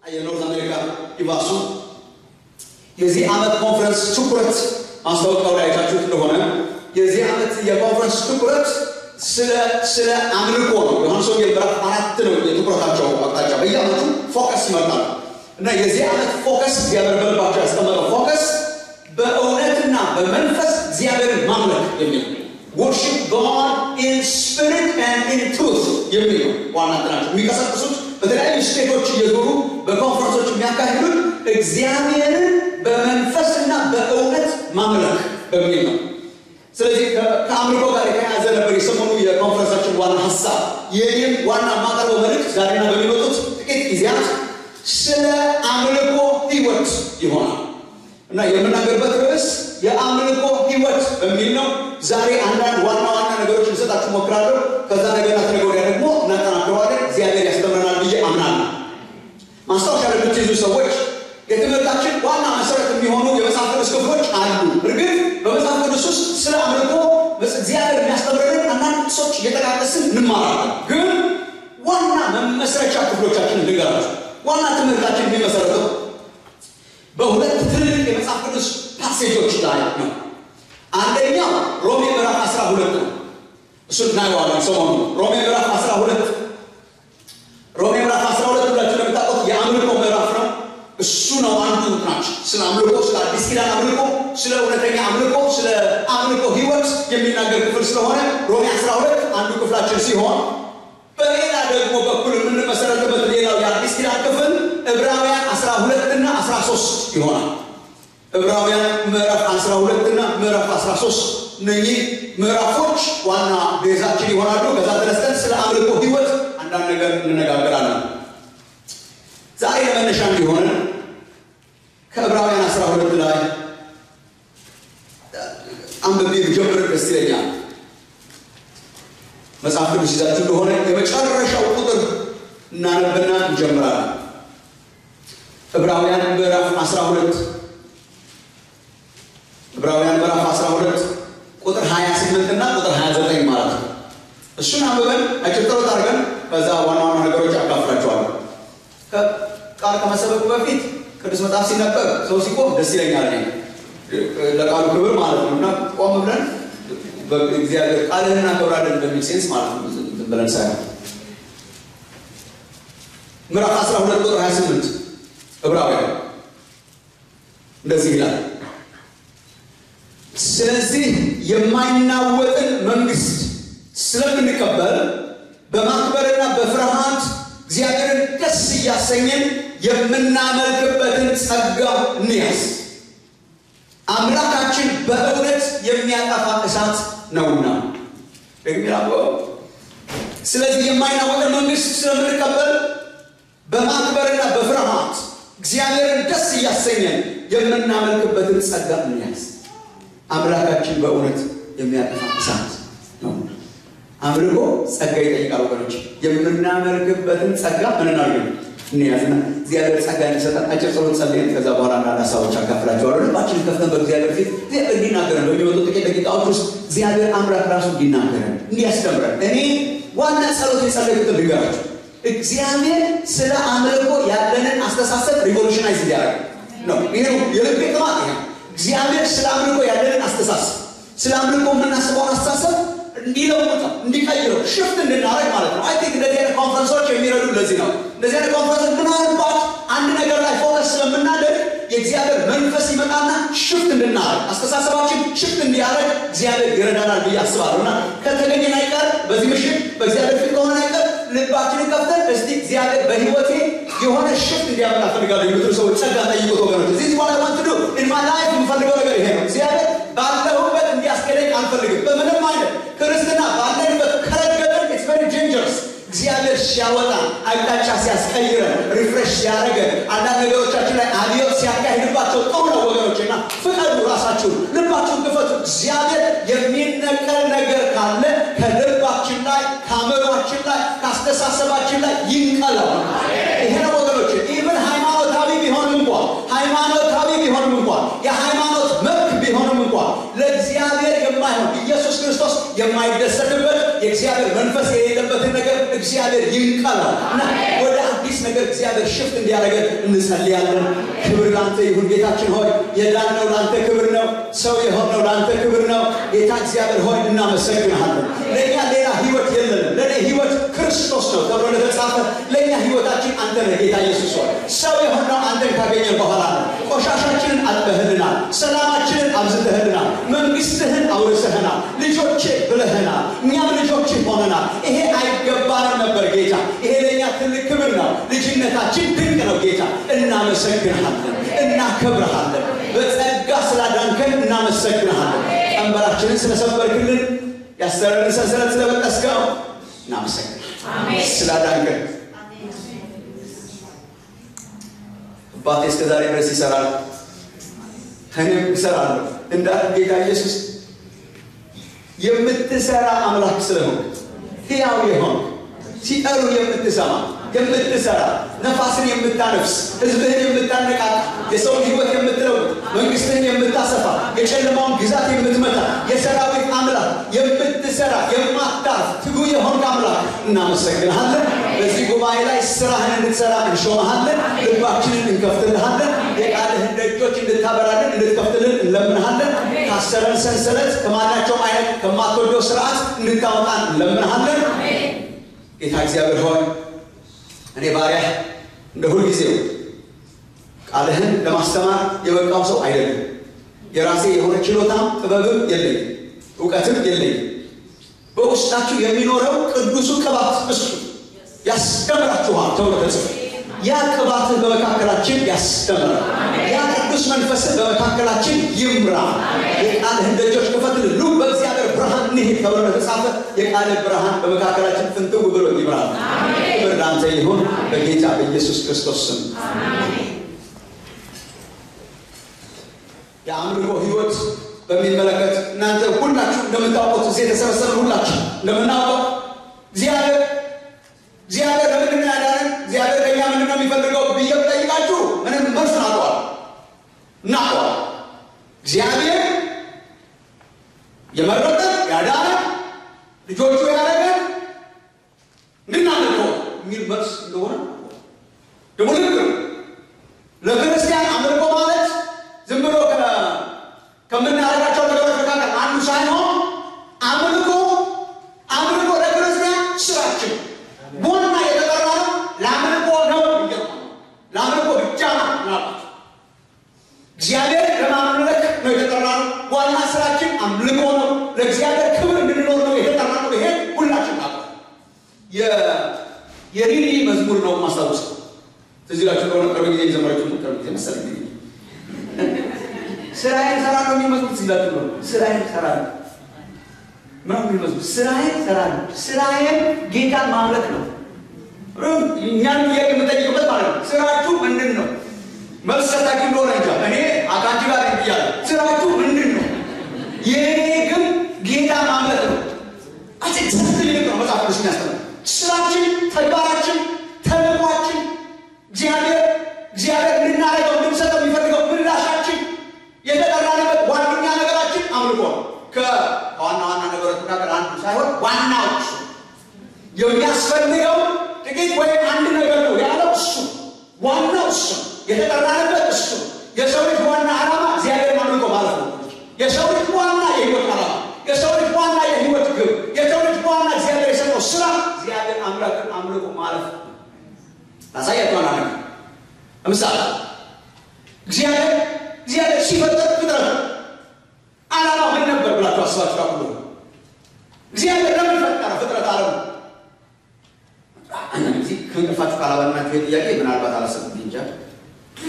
የኖርዝ አሜሪካ ይባሱ የዚህ ዓመት ኮንፈረንስ ትኩረት ማስታወቂያው ላይ አይታችሁት እንደሆነ የዚህ ዓመት የኮንፈረንስ ትኩረት ስለ አምልኮ ነው። ዮሐንስ ወንጌል ምዕራፍ 4 ነው የትኩረታቸው አቅጣጫ። በየዓመቱ ፎከስ ይመጣል እና የዚህ ዓመት ፎከስ ያበርበልባቸው ያስቀመጠው ፎከስ በእውነትና በመንፈስ እግዚአብሔርን ማምለክ የሚል worship God in spirit and in truth የሚል ዋና ጥናት የሚቀሰቅሱት በተለያዩ ስቴቶች እየዞሩ በኮንፈረንሶች የሚያካሂዱት እግዚአብሔርን በመንፈስና በእውነት ማምለክ በሚል ነው። ስለዚህ ከአምልኮ ጋር የተያያዘ ነበር የሰሞኑ የኮንፈረንሳችን ዋና ሀሳብ። የኔም ዋና ማቀርበው መልእክት ዛሬና በሚመጡት ጥቂት ጊዜያት ስለ አምልኮ ህይወት ይሆናል እና የምናገርበት ርዕስ የአምልኮ ህይወት በሚል ነው። ዛሬ አንዳንድ ዋና ነገሮች ልሰጣችሁ ሞክራለሁ። ከዛ ነገርና ተነገ ወዲያ ደግሞ እናጠናክረዋለን። እግዚአብሔር ያስተምረናል ብዬ አምናለሁ። ማስታወሻ ለምትይዙ ሰዎች የትምህርታችን ዋና መሰረት የሚሆኑ የመጽሐፍ ቅዱስ ክፍሎች አሉ። እርግጥ በመጽሐፍ ቅዱስ ውስጥ ስለ አምልኮ እግዚአብሔር የሚያስተምረንን አንዳንድ ጥቅሶች እየጠቃቀስን እንማራለን። ግን ዋና መመስረቻ ክፍሎቻችንን ልንገራችሁ። ዋና ትምህርታችን የሚመሰረተው በሁለት ትልልቅ የመጽሐፍ ቅዱስ ፓሴጆች ላይ ነው። አንደኛው ሮሜ ምዕራፍ 12 ነው። እሱን እናየዋለን ሰሞኑን። ሮሜ ምዕራፍ 12 ሁላችሁ እንደምታውቁት የአምልኮ ምዕራፍ ነው። እሱ ነው አንዱ ናች ስለ አምልኮ፣ ስለ አዲስ ኪዳን አምልኮ፣ ስለ እውነተኛ አምልኮ፣ ስለ አምልኮ ህይወት የሚናገር ክፍል ስለሆነ ሮሜ 12 አንዱ ክፍላችን ሲሆን በሌላ ደግሞ በኩል የምንመሰረትበት ሌላው የአዲስ ኪዳን ክፍል ዕብራውያን 12 እና 13 ይሆናል። ዕብራውያን ምዕራፍ 12 እና ምዕራፍ 13 እነዚህ ምዕራፎች ዋና ቤዛችን ይሆናሉ። ከዛ ተነስተን ስለ አምልኮ ህይወት አንዳንድ ነገር እንነጋገራለን። ዛሬ ለመነሻ እንዲሆን ከዕብራውያን 12 ላይ አንብቤ ጀምር ደስ ይለኛል። መጽሐፍ ቅዱስ ይዛችሁ እንደሆነ የመጨረሻው ቁጥር እናነብና እንጀምራለን። ዕብራውያን ምዕራፍ 12 ቁጥር 28 እና ቁጥር 29 ማለት ነው። እሱን አንብበን አጭርጥሮት አድርገን ከዛ ዋና ነገሮች አካፍላችኋለሁ። ቃል ከመሰበኩ በፊት ቅዱስ መጽሐፍ ሲነበብ ሰው ሲቆም ደስ ይለኛል ለቃሉ ክብር ማለት ነው እና ቆም ብለን በእግዚአብሔር ቃልህን እናከብራለን በሚል ሴንስ ማለት ነው ብለን ሳይሆን ምዕራፍ 12 ቁጥር 28 ዕብራውያን እንደዚህ ይላል። ስለዚህ የማይናወጥን መንግስት ስለምንቀበል በማክበርና በፍርሃት እግዚአብሔርን ደስ እያሰኘን የምናመልክበትን ጸጋ እንያዝ። አምላካችን በእውነት የሚያጠፋ እሳት ነውና። ስለዚህ የማይናወጥን መንግስት ስለምንቀበል በማክበርና በፍርሃት እግዚአብሔርን ደስ እያሰኘን የምናመልክበትን ጸጋ እንያዝ። አምላካችን በእውነት የሚያጠፋ እሳት ነው። አምልኮ ጸጋ ይጠይቃል ወገኖች። የምናመልክበትን ጸጋ ምን እናድርግ እንያዝና እግዚአብሔር ጸጋ እንዲሰጠን አጭር ጸሎት ጸልየን ከዛ በኋላ አንዳንድ ሀሳቦች አካፍላችኋለሁ። ልባችንን ከፍተን በእግዚአብሔር ፊት እግዚአብሔር እንዲናገረን በሚመጡ ጥቂት ደቂቃዎች ውስጥ እግዚአብሔር አምላክ ራሱ እንዲናገረን እንዲያስተምረን እኔ ዋና ጸሎት የጸለይኩትን ልንገራችሁ። እግዚአብሔር ስለ አምልኮ ያለንን አስተሳሰብ ሪቮሉሽናይዝ እንዲያደርግ ነው። ይሄ ነው የልቤ ጥማት። እግዚአብሔር ስለ አምልኮ ያለንን አስተሳሰብ፣ ስለ አምልኮ የምናስበውን አስተሳሰብ እንዲለውጥ እንዲቀይረው ሽፍት እንድናደርግ ማለት ነው። አይ ቲንክ እንደዚህ አይነት ኮንፈረንሶች የሚረዱ ለዚህ ነው። እንደዚህ አይነት ኮንፈረንሶች ምናልባት አንድ ነገር ላይ ፎከስ ስለምናደርግ የእግዚአብሔር መንፈስ ይመጣና ሽፍት እንድናደርግ አስተሳሰባችን ሽፍት እንዲያደርግ እግዚአብሔር ይረዳናል ብዬ አስባለሁና ከተገኘን አይቀር በዚህ ምሽት በእግዚአብሔር ፊት ከሆነ አይቀር ልባችንን ከፍተን እስቲ እግዚአብሔር በህይወቴ የሆነ ሽፍት እንዲያመጣ ፈልጋለሁ የምትሉ ሰዎች ጸጋ ጠይቁት ወገኖች። እዚህ what I want to do in my life የምፈልገው ነገር ይሄ ነው። እግዚአብሔር ባለሁበት እንዲያስገለኝ አልፈልግም። በምንም አይነት ክርስትና ባለንበት ከረገጠን it's very dangerous። እግዚአብሔር ሲያወጣ አቅጣጫ ሲያስቀይረን ሪፍሬሽ ሲያደርገን አንዳንድ ነገሮቻችን ላይ አብዮት ሲያካሂድባቸው ጥሩ ነው ወገኖችና ፍቀዱ። ራሳችሁ ልባችሁን ክፈቱ። እግዚአብሔር የሚነቀል ነገር ካለ ከልባችን ላይ ከአእምሯችን ላይ ከአስተሳሰባችን ላይ ይንቀላል። ይሄ ነው ወገኖች። ኢቭን ሃይማኖታዊ ቢሆንም እንኳን የሃይማኖት መብት ቢሆንም እንኳን ለእግዚአብሔር የማይሆን ኢየሱስ ክርስቶስ የማይደሰትበት የእግዚአብሔር መንፈስ የሌለበትን ነገር እግዚአብሔር ይንቀላል እና ወደ አዲስ አዲስ ነገር እግዚአብሔር ሽፍት እንዲያደርገን እንጸልያለን። ክብር ላንተ ይሁን ጌታችን ሆይ የዳነው ላንተ ክብር ነው። ሰው የሆነው ላንተ ክብር ነው። ጌታ እግዚአብሔር ሆይ እናመሰግንሃለን። ለኛ ሌላ ህይወት የለንም። ለኔ ህይወት ክርስቶስ ነው ተብሎ ለተጻፈ ለኛ ህይወታችን አንተ ነህ ጌታ ኢየሱስ ሆይ። ሰው የሆነው አንተን ካገኘን በኋላ ነው። ቆሻሻችንን አጥበህልናል። ሰላማችንን አብዝተህልናል። መንግስትህን አውርሰህናል። ልጆቼ ብለህናል። እኛም ልጆች ሆነናል። ይሄ አይገባንም ነበር ጌታ። ይሄ ለኛ ትልቅ ክብር ነው። ልጅነታችን ድንቅ ነው ጌታ። እናመሰግንሃለን፣ እናከብርሃለን። በጸጋ ስላዳንከን እናመሰግንሃለን። ቀንበራችንን ስለሰበርክልን፣ ያሰረንን ሰንሰለት ስለበጠስከው እናመሰግንሃለን። ስላዳንከን አባቴ እስከ ዛሬ ድረስ ይሰራል፣ እኔም እሰራለሁ እንዳለ ጌታ ኢየሱስ የምትሰራ አምላክ ስለሆንክ ሕያው የሆንክ ሲጠሩ የምትሰማ የምትሰራ ነፋስን የምታነፍስ ሕዝብህን የምታነቃቃ የሰው ሕይወት የምትለውጥ መንግስትህን የምታሰፋ የጨለማውን ግዛት የምትመታ የሰራዊት አምላክ የምትሰራ የማታርፍ ትጉ የሆንክ አምላክ እናመሰግንሃለን። በዚህ ጉባኤ ላይ ስራህን እንድትሰራ እንሾመሃለን። ልባችንን እንከፍትልሃለን። የቃልህን ደጆች እንድታበራልን እንድትከፍትልን እንለምንሃለን። ካሰረን ሰንሰለት ከማናቸውም አይነት ከማትወደው ስርዓት እንድታወጣን እንለምንሃለን። ጌታ እግዚአብሔር ሆይ እኔ ባሪያህ እንደ ሁልጊዜው ቃልህን ለማስተማር የበቃው ሰው አይደለም። የራሴ የሆነ ችሎታም ጥበብም የለኝም፣ እውቀትም የለኝም። በውስጣችሁ የሚኖረው ቅዱሱ ቅባት እሱ ያስተምራችኋል ተብሎ ተጽፏል። ያ ቅባትህ በመካከላችን ያስተምራል። ያ ቅዱስ መንፈስህ በመካከላችን ይምራል። የቃልህን ደጆች ክፈትልን፣ ኑ በእግዚአብሔር ብርሃን እንሂድ ተብሎ ተጻፈ። የቃልህ ብርሃን በመካከላችን ፍንትው ብሎ ይምራል። ክብር ላንተ ይሁን በጌታ በኢየሱስ ክርስቶስ ስም። የአምልኮ ህይወት በሚመለከት እናንተ ሁላችሁ እንደምታውቁት እዚህ የተሰበሰብን ሁላችሁ እንደምናውቀው እግዚአብሔር ለምንድን ነው ያዳነን? እግዚአብሔር ከእኛ ምንድን ነው የሚፈልገው ብዬ ብጠይቃችሁ ምንም መልስ እናውቀዋል። እግዚአብሔር የመረጠን ያዳነን ልጆቹ ያደረገን እንድናመልከው የሚል መልስ እንደሆነ ደግሞ ልክ ነው። ለክርስቲያን አምልኮ ማለት ዝም ብሎ ከምናደርጋቸው ነገሮች መካከል አንዱ ሳይሆን አምልኮ ለክርስቲያን ስራችን ዋና የተጠራ ነው። ለአምልኮ ነው የሚገባው፣ ለአምልኮ ብቻ ነው። እግዚአብሔር ለማምለክ ነው የተጠራ ነው። ዋና ስራችን አምልኮ ነው። ለእግዚአብሔር ክብር እንድንኖር ነው የተጠራ ነው። ይሄ ሁላችን ታውቁ። የሪሊ መዝሙር ነው ማስታወስ ትዝ ይላችሁ ከሆነ ቅርብ ጊዜ የዘመረችው ቅርብ ጊዜ መሰለኝ ስራዬን እሰራለሁ የሚመስሉት ሲላችሁ ነው። ስራዬን እሰራለሁ ምናምን የሚመስሉት ስራዬን እሰራለሁ። ስራዬን ጌታን ማምለክ ነው። እኛን ጥያቄ የምጠይቅበት ማለት ነው። ስራችሁ ምንድን ነው? መልሰታችሁ እንደሆነ እንጃ። እኔ አካንቺ ጋር ብያለሁ። ስራችሁ ምንድን ነው? የእኔ ግን ጌታ ማምለክ ነው። አጭት ልክ ነው መጽሐፍ ቅዱስ የሚያስተምረው። ስራችን፣ ተግባራችን፣ ተልኳችን እግዚአብሔር እንድናደርገው እንድንሰጠው የሚፈልገው ምላሻችን የተጠራንበት ዋነኛ ነገራችን አምልኮ ነው። ከዋና ነገሮች መካከል አንዱ ሳይሆን ዋናዎቹ የሚያስፈልገው ጥቂት ወይም አንድ ነገር ነው ያለው እሱ ዋናው እሱ የተጠራንበት እሱ የሰው ልጅ ዋና ዓላማ እግዚአብሔር አምልኮ ማለት ነው። የሰው ልጅ ዋና የህይወት ዓላማ፣ የሰው ልጅ ዋና የህይወት ግብ፣ የሰው ልጅ ዋና እግዚአብሔር የሰጠው ስራ እግዚአብሔር አምላክን አምልኮ ማለት ነው። ታሳያችሁ አንድ ነገር ለምሳሌ እግዚአብሔር ሲፈጥር ፍጥረት ዓላማው ምን ነበር ብላችሁ አስባችሁ ታውቁ? እግዚአብሔር ለምን ፈጠረ ፍጥረት ዓለም? እዚህ ከእንቅልፋችሁ ካላባናችሁ ጥያቄ ምናልባት አላሰብኩም እንጃ።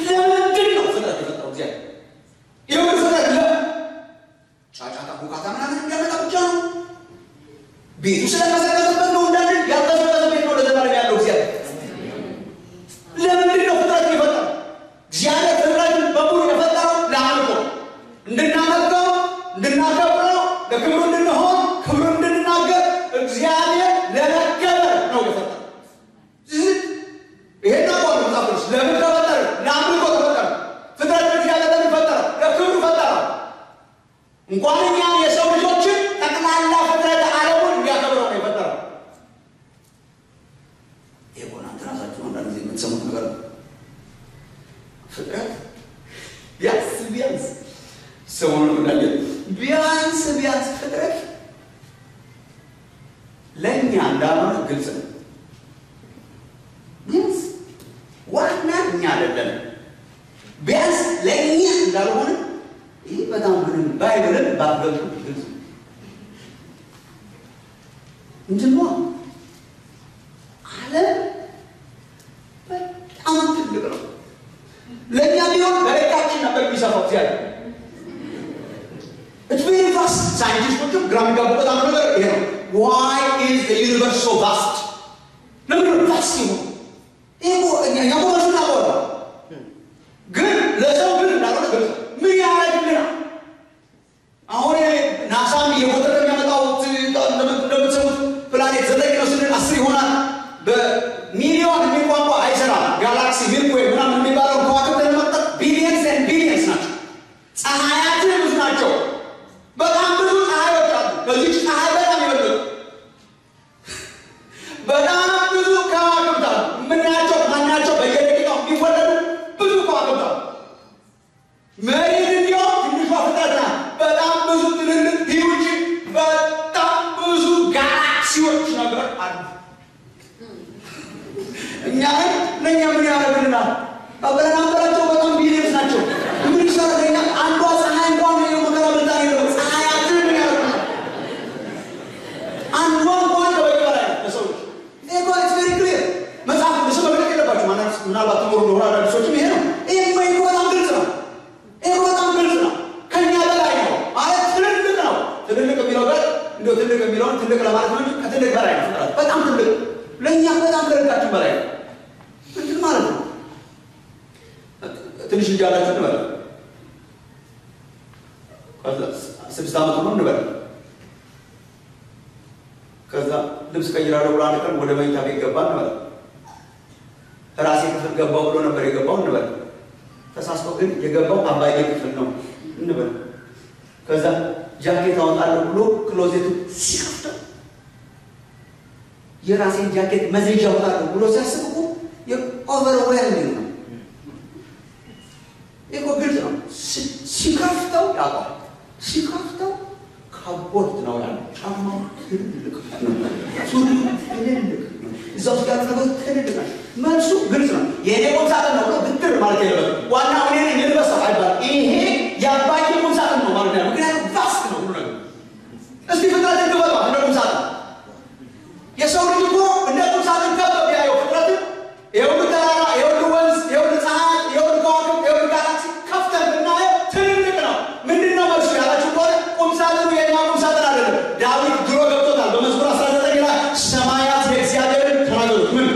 ለምንድን ነው ፍጥረት የፈጠረው እግዚአብሔር? ይሁን ፍጥረት ጫጫታ ሁካታ ምናምን እንዲያመጣ ብቻ ነው? ቤቱ ስለቀዘቀዘበት ነው እንዳንል ያልቀዘቀዘ ቤት ነው ለዘላለም ያለው እግዚአብሔር። ለምንድን ነው ፍጥረት የፈጠረው? እግዚአብሔር ፍጥረትን በሙሉ የፈጠረው ለአምልኮ እንድናመልከው፣ እንድናከብረው፣ ለክብሩ እንድንሆን፣ ክብሩ እንድንናገር እግዚአብሔር ለመከበር ነው የፈጠረው። ይሄን ነው መጽሐፍ ቅዱስ ለምን ተፈጠረ? ለአምልኮ ተፈጠረ። ፍጥረት እግዚአብሔር ለምን ፈጠረው? ለክብሩ ፈጠረው። እንኳን እኛ የሰው ልጆችን ጠቅላላ ፍጥረት ዓለሙን እንዲያከብረው ነው የፈጠረው። ይሄ ሆነ አንተ ራሳችሁ አንዳንድ ጊዜ ሰውን እንዳለ ቢያንስ ፍጥረት ለኛ እንዳልሆነ ግልጽ ነው። ቢያንስ ዋና እኛ አይደለም ቢያንስ ለኛ እንዳልሆነ ይሄ በጣም ምንም ባይብልን ባትገልጡ ግልጽ ነው። እንዴት ዓለም በጣም ትልቅ ነው። ለኛ ቢሆን በረካችን ነበር የሚሰፋው ዚያድ It's very vast. Scientists put up gram ka bahut aam nagar hai. Why is the universe so vast? No, vast क्यों? Ego यहाँ को मशहूर ना बोला. Good, laser good ना बोला good. मैं यहाँ आया कितना? और ये नासा में ये बोलते हैं क्या बताओ? नमक सब planet ज़्यादा कि उसने असली होना. The million को ऐसा ना galaxy Milky Way बना मिल बार और कौन सा मतलब billions and billions ना. आयात में कुछ ना चो. በጣም ብዙ ፀሐይ ወጣሉ። በዚህ ፀሐይ በጣም ይወጣሉ። በጣም ብዙ ከዋክብት አሉ። ምናቸው ማናቸው በየደቂቃው የሚወለዱ ብዙ ከዋክብት አሉ። መሬት እንዲያውም ትንሿ ፍጥረት ናት። በጣም ብዙ ትልልቅ ሂውጅ በጣም ብዙ ጋላክሲዎች ነገር አሉ። እኛ ለኛ ምን ያደርግልናል? አብረን አንበላቸው በጣም ቢሊየንስ ናቸው። ምን ይሰራልኛል? አንዷ ፀሐይ እንኳን ነው መከራ ብልታ ነው ምናልባት ተሞር ነው አዳዲስ ሰዎችም ይሄ ነው ይሄ በጣም ግልጽ ነው። ይሄ በጣም ግልጽ ነው። ከኛ በላይ ነው ማለት ትልቅ ነው። ትልቅ የሚለው ጋር እንደው ትልቅ የሚለው ትልቅ ለማለት ነው እንጂ ከትልቅ በላይ ነው። በጣም ትልቅ ለኛ በጣም ከርካችን በላይ ነው። እንዴት ማለት ነው? ትንሽ ልጅ አላችሁ እንበል ከዛ 6 ዓመት ነው እንበል ከዛ ልብስ ቀይራለሁ ብሎ አንድ ቀን ወደ መኝታ ቤት ገባ እንበል ራሴ ክፍል ገባው ብሎ ነበር የገባው እንበል ተሳስቶ ግን የገባው አባዬ ክፍል ነው እንበል ከዛ ጃኬት አወጣለሁ ብሎ ክሎዜቱ ሲከፍት የራሴን ጃኬት መዘጃ አወጣለሁ ብሎ ሲያስብ የኦቨርዌልሚንግ ነው። ይሄ ግልጽ ነው። ሲከፍተው ያውቃል። ሲከፍተው ካቦርት ነው ያለው ጫማው ትልቅ ሱሪ ትልቅ እዛው ጋር ነው ትልቅ መልሱ ግልጽ ነው። የኔ ቁምሳጥን ነው ብትር ማለት የለም። ዋናው እኔ ነኝ ልበሰው አይባል። ይሄ ያባዬ ቁምሳጥን ነው ማለት ነው። ምክንያቱም ቫስት ነው ሁሉ ነገር። እስቲ ፍጥረት እንደበለው እንደ ቁምሳጥን የሰው ልጅ እኮ እንደ ቁምሳጥን ከበብ ያየው ፍጥረት ይኸው ተራራ ይኸው ወንዝ ይኸው ፀሐይ ይኸው ከዋክብት ይኸው ጋላክሲ ከፍተን ብናየው ትልቅ ነው። ምንድነው መልሱ ያላችሁ ከሆነ ቁምሳጥኑ የኛ ቁምሳጥን አይደለም። ዳዊት ድሮ ገብቶታል። በመዝሙር 19 ላይ ሰማያት የእግዚአብሔርን ተናገሩት ምን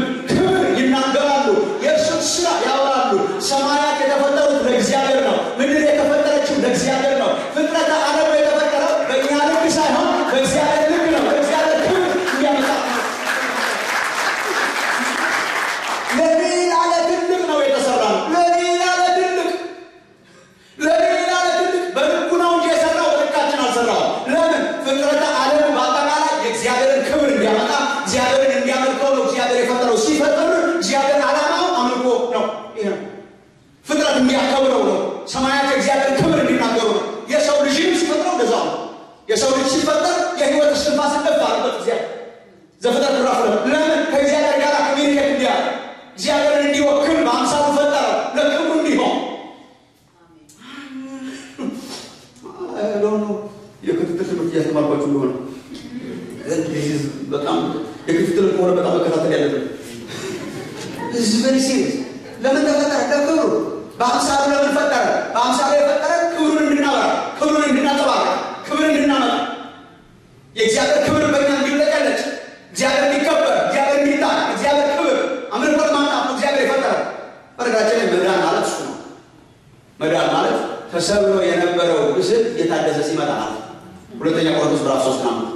ይናገራሉ የእርሱን ስራ ያወራሉ። ሰማያት የተፈጠሩት ለእግዚአብሔር ነው። ምድር የተፈጠረችው ለእግዚአብሔር ነው። ፍጥረተ ዓለም የተፈጠረው በእኛ ልክ ሳይሆን በእግዚአብሔር ልክ ነው። በእግዚአብሔር ክብር እንዲያመጣ ለሌላ ለትልቅ ነው የተሰራው። ለሌላ ለትልቅ በልኩ ነው እንጂ የሰራው በልካችን አልሰራው። ለምን? ፍጥረተ ዓለም በአጠቃላይ የእግዚአብሔርን ክብር እንዲያመጣ እግዚአብሔርን እንዲያመልከው ነው እግዚአብሔር የፈጠረው። ሲፈጠር እግዚአብሔር ዓላማው አምልኮ ነው። ይሄ ነው ፍጥረት እንዲያከብረው ነው። ሰማያት የእግዚአብሔር ክብር እንዲናገሩ ነው። የሰው ልጅም ሲፈጥረው እንደዛው ነው። የሰው ልጅ ሲፈጠር የህይወት እስትንፋስ እንደፋረበት እግዚአብሔር ዘፍጥረት ምዕራፍ ነው። ለምን? ከእግዚአብሔር ጋር ኮሚኒኬት እንዲያደርግ እግዚአብሔርን እንዲወክል በአምሳሉ ፈጠረው ለክብሩ እንዲሆን። አሁን የክትትል ትምህርት እያስተማርኳችሁ እንደሆነ በጣም የክትትል ከሆነ በጣም መከታተል ያለብን እዚህ ቨሪ ሲሪየስ። ለምን ተፈጠረ? ለክብሩ። በአምሳሉ ለምን ፈጠረ? በአምሳሉ የፈጠረ ክብሩን እንድናበራ፣ ክብሩን እንድናጠባበቅ፣ ክብሩን እንድናመጣ፣ የእግዚአብሔር ክብር በእኛ እንዲለቀለጭ፣ እግዚአብሔር እንዲከበር፣ እግዚአብሔር እንዲታይ፣ እግዚአብሔር ክብር አምልኮት ማምጣት ነው እግዚአብሔር የፈጠረ። በነገራችን ላይ መዳን ማለት እሱ ነው። መዳን ማለት ተሰብሮ የነበረው ምስል የታደሰ ሲመጣ ማለት ነው። ሁለተኛ ቆሮንቶስ ምዕራፍ 3 ነው።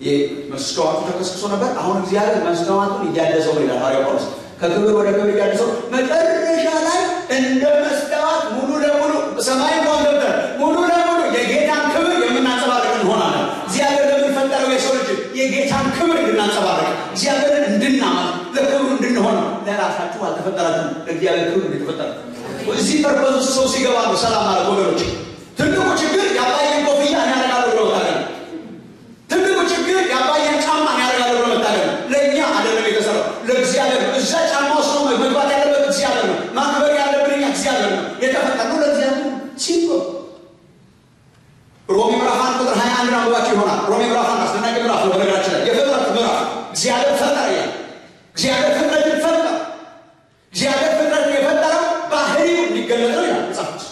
የመስዋዕቱ ተከስክሶ ነበር። አሁን እግዚአብሔር መስዋዕቱን እያደሰው ይላል ሐዋርያው ጳውሎስ። ከክብር ወደ ክብር እያደሰው መጨረሻ ላይ እንደ መስዋዕት ሙሉ ለሙሉ ሰማይ እንኳን ገብተን ሙሉ ለሙሉ የጌታን ክብር የምናንጸባርቅ እንሆናለን። እግዚአብሔር ለምን ፈጠረው? የሰው ልጅ የጌታን ክብር እንድናንጸባርቅ፣ እግዚአብሔርን እንድናመልክ፣ ለክብሩ እንድንሆን። ለራሳችሁ አልተፈጠራችሁም፣ ለእግዚአብሔር ክብር እንደተፈጠራችሁ። እዚህ ፐርፖዝ ሰው ሲገባ ነው ሰላም ማለት ወገኖች። ትልቁ ችግር ያባየን ኮፍያ ያደርጋሉ ብሎ ታገል። ትልቁ ችግር ያባየን ጫማ ያደርጋሉ ብሎ ታገል። ለኛ አይደለም የተሰራው ለእግዚአብሔር ነው። እዛ ጫማ ውስጥ ነው መግባት ያለበት እግዚአብሔር ነው። ማክበር ያለብን እግዚአብሔር ነው። የተፈጠረው ለእግዚአብሔር ነው። ሲምፕል ሮሜ ምዕራፍ 1 ቁጥር 21 አንብባችሁ ይሆናል። ሮሜ ምዕራፍ 1 አስደናቂ ምዕራፍ ነው። በነገራችን ላይ የፍጥረት ምዕራፍ እግዚአብሔር ፈጠረ ያ እግዚአብሔር ፍጥረትን ፈጠረ። እግዚአብሔር ፍጥረትን የፈጠረው ባህሪው እንዲገለጥ ነው ይላል መጽሐፍ።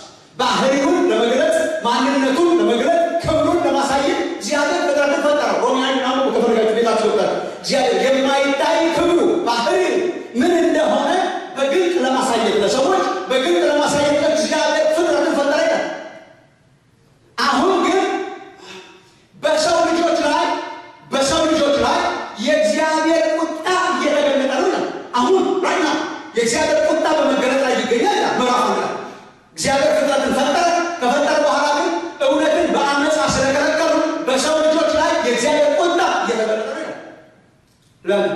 ባህሪውን ለመግለጽ ማንነቱን ለመግለጽ ክብሩን ለማሳየት እግዚአብሔር ፍጥረትን ፈጠረ። ሮሜ 1 አንብቡ ከፈለጋችሁ ቤታችሁ ወጣ። እግዚአብሔር የማይታይ ክብሩ ባህሪው ምን እንደሆነ በግልጽ ለማሳየት ለሰዎች በግልጽ ለማሳየት እግዚአብሔር ፍጥረትን ፈጠረ ይላል። አሁን ግን በሰው ልጆች ላይ የእግዚአብሔር ቁጣ እየተገለጠ ነው ይላል። አሁን ራይና የእግዚአብሔር ቁጣ በመገለጥ ላይ ይገኛል ይላል ምዕራፍ 1 ላይ። እግዚአብሔር ፍጥረትን ፈጠረ። ከፈጠረ በኋላ ግን እውነትን በአመፃ ስለከለከሉ በሰው ልጆች ላይ የእግዚአብሔር ቁጣ እየተገለጠ ነው ይላል።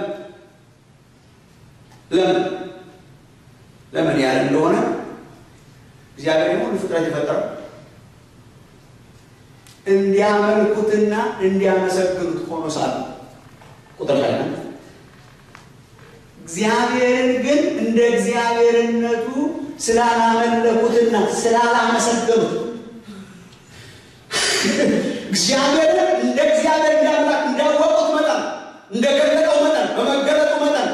ለምን ያለ እንደሆነ እግዚአብሔር የሆነ ፍጥረት የፈጠረው እንዲያመልኩትና እንዲያመሰግኑት ሆኖ ሳለ ቁጥር ላይ ነው። እግዚአብሔርን ግን እንደ እግዚአብሔርነቱ ስላላመለኩትና ስላላመሰገኑት እግዚአብሔርን እንደ እግዚአብሔር እንዳምላክ እንዳወቁት መጠን እንደገለጠው መጠን በመገለጡ መጠን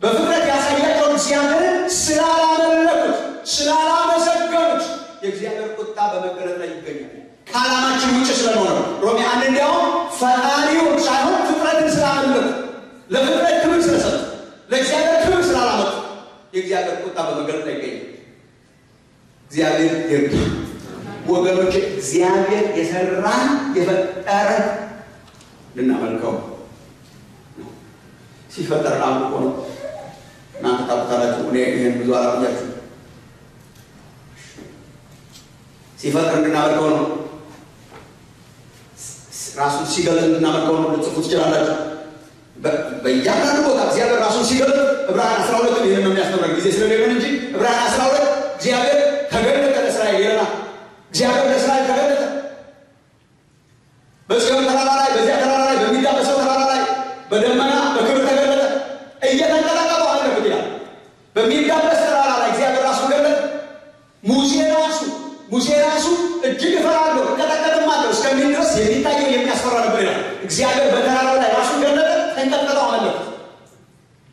በፍጥረት ያሳያቸውን እግዚአብሔርን ስላላመለኩት ስላላመሰገኑት የእግዚአብሔር ቁጣ በመገለጥ ላይ ይገኛል። ከዓላማችን ውጭ ስለሆነ ሮሜ 1 እንዲያውም ፈጣሪውን ሳይሆን ፍጥረትን ስላመለኩ ለፍጥረት ክብር ስለሰጡ ለእግዚአብሔር ክብር ስላላመጡ የእግዚአብሔር ቁጣ በመገለጥ ላይ ይገኛል። እግዚአብሔር ይርዳ ወገኖች። እግዚአብሔር የሰራን የፈጠረ ልናመልከው ሲፈጠር አምልኮ ነው። እናንተ ታውቁታላችሁ። እኔ ይህን ብዙ አላውያችሁ። ሲፈጠር እንድናመልከው ነው። ራሱን ሲገልጥ እንድናመልከው ነው። ልጽፉ ትችላላችሁ። በእያንዳንዱ ቦታ እግዚአብሔር ራሱን ሲገልጥ ዕብራውያን 12 ይህን ነው የሚያስተምረን ጊዜ ስለሌለን እንጂ ዕብራውያን 12 እግዚአብሔር ተገለጠ ለእስራኤል ይለናል። እግዚአብሔር ለእስራኤል ተገለጠ በጽዮን ተራራ ላይ፣ በዚያ ተራራ ላይ፣ በሚዳበሰው ተራራ ላይ በደመና በክብር ተገለጠ። እየተንቀጠቀጡ አለበት ይላል። በሚዳበስ ተራራ ላይ እግዚአብሔር ራሱን ገለጠ። ሙሴ ራሱ እጅግ እፈራለሁ እንቀጠቀጥማለሁ እስከሚል ድረስ የሚታየው የሚያስፈራ ነበር ይላል። እግዚአብሔር በተራራው ላይ ራሱን ገለጠ። ተንቀጠቀጡ አለበት።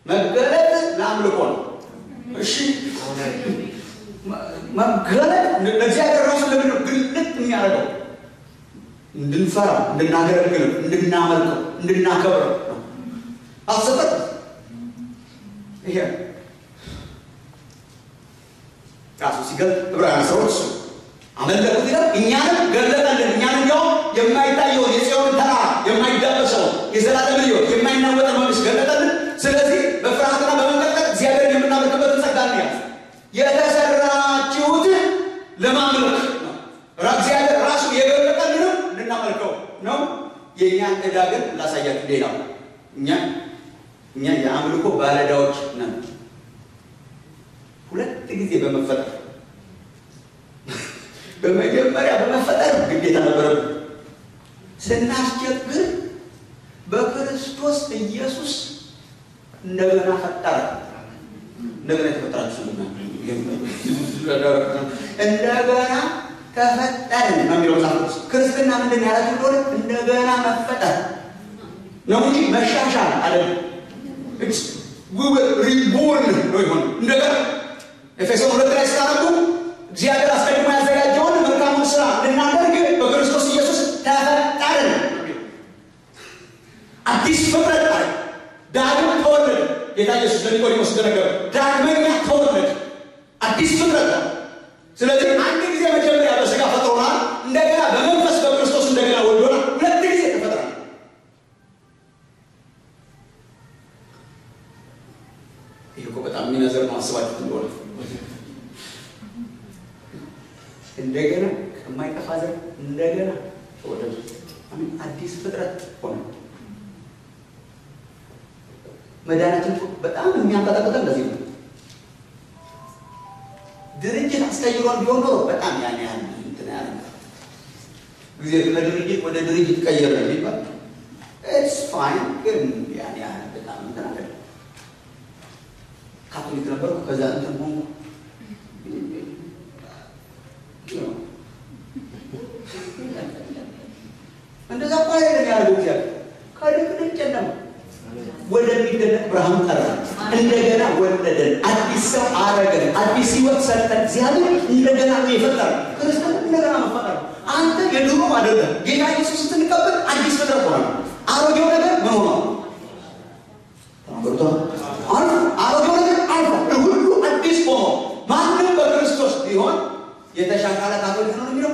መገለጥ ለአምልኮ ነው። እሺ መገለጥ ለእግዚአብሔር ራሱ ለምን ነው ግልጥ የሚያደርገው? እንድንፈራ፣ እንድናገለግል፣ እንድናመልከው፣ እንድናከብረው አሰበት። ይሄ ራሱ ሲገልጥ ዕብራውያን 12 አመለኩት ይላል። እኛንም ገለጠልን። እኛን እንዲያውም የማይታየውን የጽዮን ተራራ የማይዳበሰውን የዘላለም ሕይወት የማይናወጥ መንግስት ገለጠልን። ስለዚህ በፍርሃትና በመንቀጥቀጥ እግዚአብሔርን የምናመልክበትን ጸጋ እንያዝ። የተሰራችሁት ለማምለክ ነው። እግዚአብሔር ራሱ የገለጠልን እንድናመልከው ነው። የእኛን ዕዳ ግን ላሳያችሁ። ሌላው እኛ የአምልኮ ባለዕዳዎች ነን። ሁለት ጊዜ በመፈጠር በመጀመሪያ በመፈጠር ግዴታ ነበረብን። ስናስቸግር በክርስቶስ ኢየሱስ እንደገና ፈጠረ። እንደገና የተፈጠራችሁ እንደገና ተፈጠርን ነው የሚለው መጽሐፍ። ክርስትና ምንድን ያላችሁ እንደሆነ እንደገና መፈጠር ነው እንጂ መሻሻል አይደለም። we were reborn ነው ይሆን እንደገና ኤፌሶን 2 ላይ ስታነቡ እግዚአብሔር አስቀድሞ ያዘጋጀውን መልካሙን ስራ እንድናደርግ በክርስቶስ ኢየሱስ ተፈጠርን። አዲስ ፍጥረት አለ። ዳግም ተወለደ። ጌታ ኢየሱስ ለኒቆዲሞስ እንደነገረው ዳግመኛ ተወለደ። አዲስ ፍጥረት ነው። ስለዚህ አንድ ጊዜ መጀመሪያ በስጋ ፈጥሮናል። እንደገና በመንፈስ በክርስቶስ እንደገና ወልዶናል። ሁለት ጊዜ ተፈጥረናል። ይሄ እኮ በጣም የሚነዘር ነው። አስባችሁት እንደሆነ እንደገና ከማይጠፋ ዘር እንደገና ተወለደ። አዲስ ፍጥረት ሆነ። መዳናችን በጣም የሚያንቀጠቅጠን እንደዚህ ነው። ድርጅት አስቀይሮን ቢሆን ኖሮ በጣም ያን ያህል እንትን ጊዜ ከድርጅት ወደ ድርጅት ቀየረ ቢባል it's fine ግን ያኔ በጣም እንተናገር ካቶሊክ ነበር ከዛ እንትን ሆኖ እንደዛ ቆይ ያለው ያለው ከድቅድቅ ጨለማ ወደሚደነቅ ብርሃን ጠራ እንደገና ወለደን አዲስ ሰው አረገን አዲስ ህይወት ሰጠን እግዚአብሔር እንደገና ነው የፈጠረን ክርስቶስ እንደገና መፈጠር አንተ የድሮ አይደለም ጌታ ኢየሱስ ስትቀበል አዲስ ፍጥረት ሆነ አሮጌው ነገር ምን ሆነ ታውቁት አሮጌው ነገር አልፎ ሁሉ አዲስ ሆኖ ማንም በክርስቶስ ቢሆን የተሻሻለ ካቶሊክ ነው የሚለው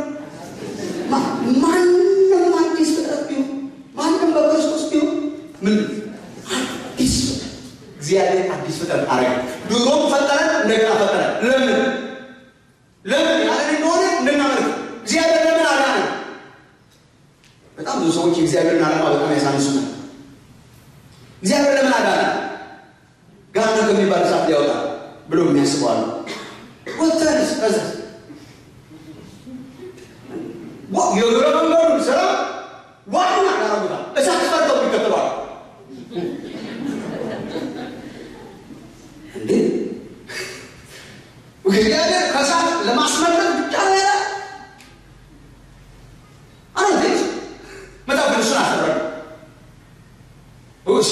ማንም አዲስ ፍጥረት ቢሆን ማንም በክርስቶስ ቢሆን ምን አዲስ እግዚአብሔር አዲስ ፍጥረት አረገ ድሮም ፈጠረን እንደገና ፈጠረን ለምን ያለን እንደሆነ እንደናመልክ እግዚአብሔር ለምን አዳነ በጣም ብዙ ሰዎች እግዚአብሔርን ዓላማ በጣም ያሳንሱታል እግዚአብሔር ለምን አዳነ ጋር ከሚባል ሰዓት ያወጣ ብሎ የሚያስበው አለ ወጣንስ ከዛ የግራ መንገዱን ስራ ዋና ያረጉታ እሳት ፈርተው ይከተላል እንዴ እግዚአብሔር ከሳት ለማስመለጥ ብቻ ነው አረንቴ መጣብልሱን አስተራራ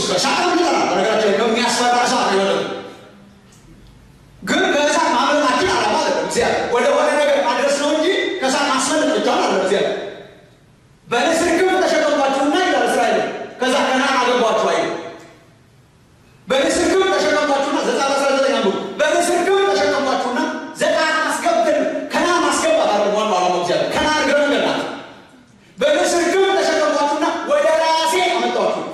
ከሳት ምንድነው ነገራችን ከሚያስፈራ ሰዓት ነው ግን ከሳት ማምለጣችን አላማ እግዚአብሔር ወደ ሆነ ነገር ማድረስ ነው እንጂ ከሳት ማስመለጥ ብቻ ነው እግዚአብሔር በለስርክም ተሸከምኳችሁና ይላል እስራኤል ከዛ ከነዓን አገባችሁ አይደል በለስርክም ተሸከምኳችሁና ዘጸአት 19 አንዱ በለስርክም ተሸከምኳችሁና ዘጸአት አስገብተን ከነዓን ማስገባት አይደል ዋናው ዓላማው እግዚአብሔር ከነዓን ገረገና በለስርክም ተሸከምኳችሁና ወደ ራሴ አመጣኋችሁ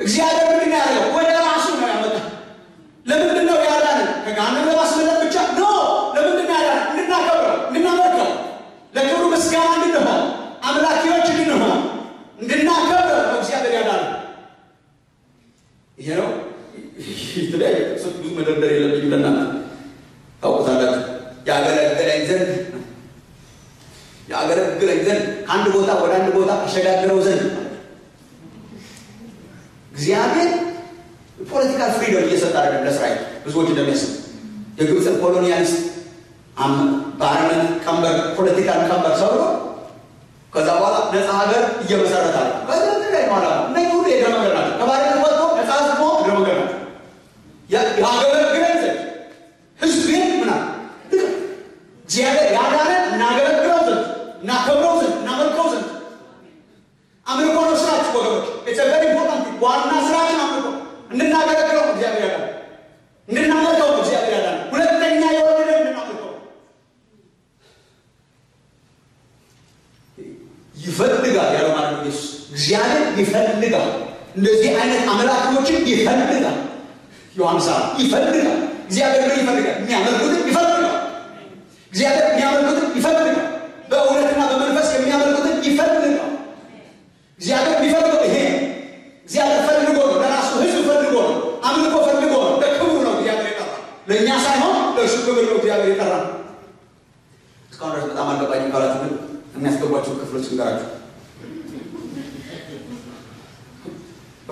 እግዚአብሔር ምን ያደርገው ወደ ራሱ ነው ያመጣው ለምንድን ነው ያዳነን ከገሃነም ለማስመለጥ ብቻ ነው ለምንድን ነው ያዳነን እንድናከብረው እንድናመልከው ለክብሩ ምስጋና እንድንሆን አምላኪዎች እንድንሆን እንድናከብረው እግዚአብሔር ያዳነን ይሄ ነው ይተዳይ ብዙ መደርደር የለብኝም ለእናንተ ታውቁታላችሁ ያገለግለኝ ዘንድ ከአንድ ቦታ ወደ አንድ ቦታ አሸጋግረው ዘንድ እግዚአብሔር ፖለቲካል ፍሪደም እየሰጠ አይደለም ለእስራኤል ብዙዎች እንደሚያስቡ የግብፅን ኮሎኒያሊስት ባርነት ቀንበር ፖለቲካል ቀንበር ሰብሮ ከዛ በኋላ ነፃ ሀገር እየመሰረተ ነው በዚህ ላይ ማለት ነው እነዚህ ሁሉ የደረመገር ናቸው ከባርነት ወጥቶ ነፃ ህዝብ ነው ደረመገር ናቸው ያገለግለን ዘንድ ህዝብን ምናምን እግዚአብሔር ያዳነን እናገለግለው ዘንድ እናከብረው ዘንድ እናመልከው ዘንድ አምልኮ ነው ስራችሁ ወገኖች it's a very important thing ዋና ስራችን አምልኮ እንድናገለግለው እግዚአብሔር ያዳነን እንድናመልከው እግዚአብሔር ያዳነን ሁለተኛ የወደደን እንድናመልከው ይፈልጋል ያለው ማለት ነው ኢየሱስ እግዚአብሔር ይፈልጋል እንደዚህ አይነት አምላኮችን ይፈልጋል ዮሐንስ ይፈልጋል እግዚአብሔር ምን ይፈልጋል የሚያመልኩትን ይፈልጋል እግዚአብሔር የሚያመልኩትን ይፈልጋል በእውነትና በመንፈስ የሚያመልኩትን ይፈልጋል እግዚአብሔር የሚፈልገው ይሄ እግዚአብሔር ፈልጎ ነው ለራሱ ህዝብ ፈልጎ ነው አምልኮ ፈልጎ ነው ለክብሩ ነው እግዚአብሔር የጠራው ለእኛ ሳይሆን ለእሱ ክብር ነው እግዚአብሔር የጠራው እስካሁን ድረስ በጣም አልገባኝም ካላችሁ ግን የሚያስገባቸው ክፍሎች እንገራችሁ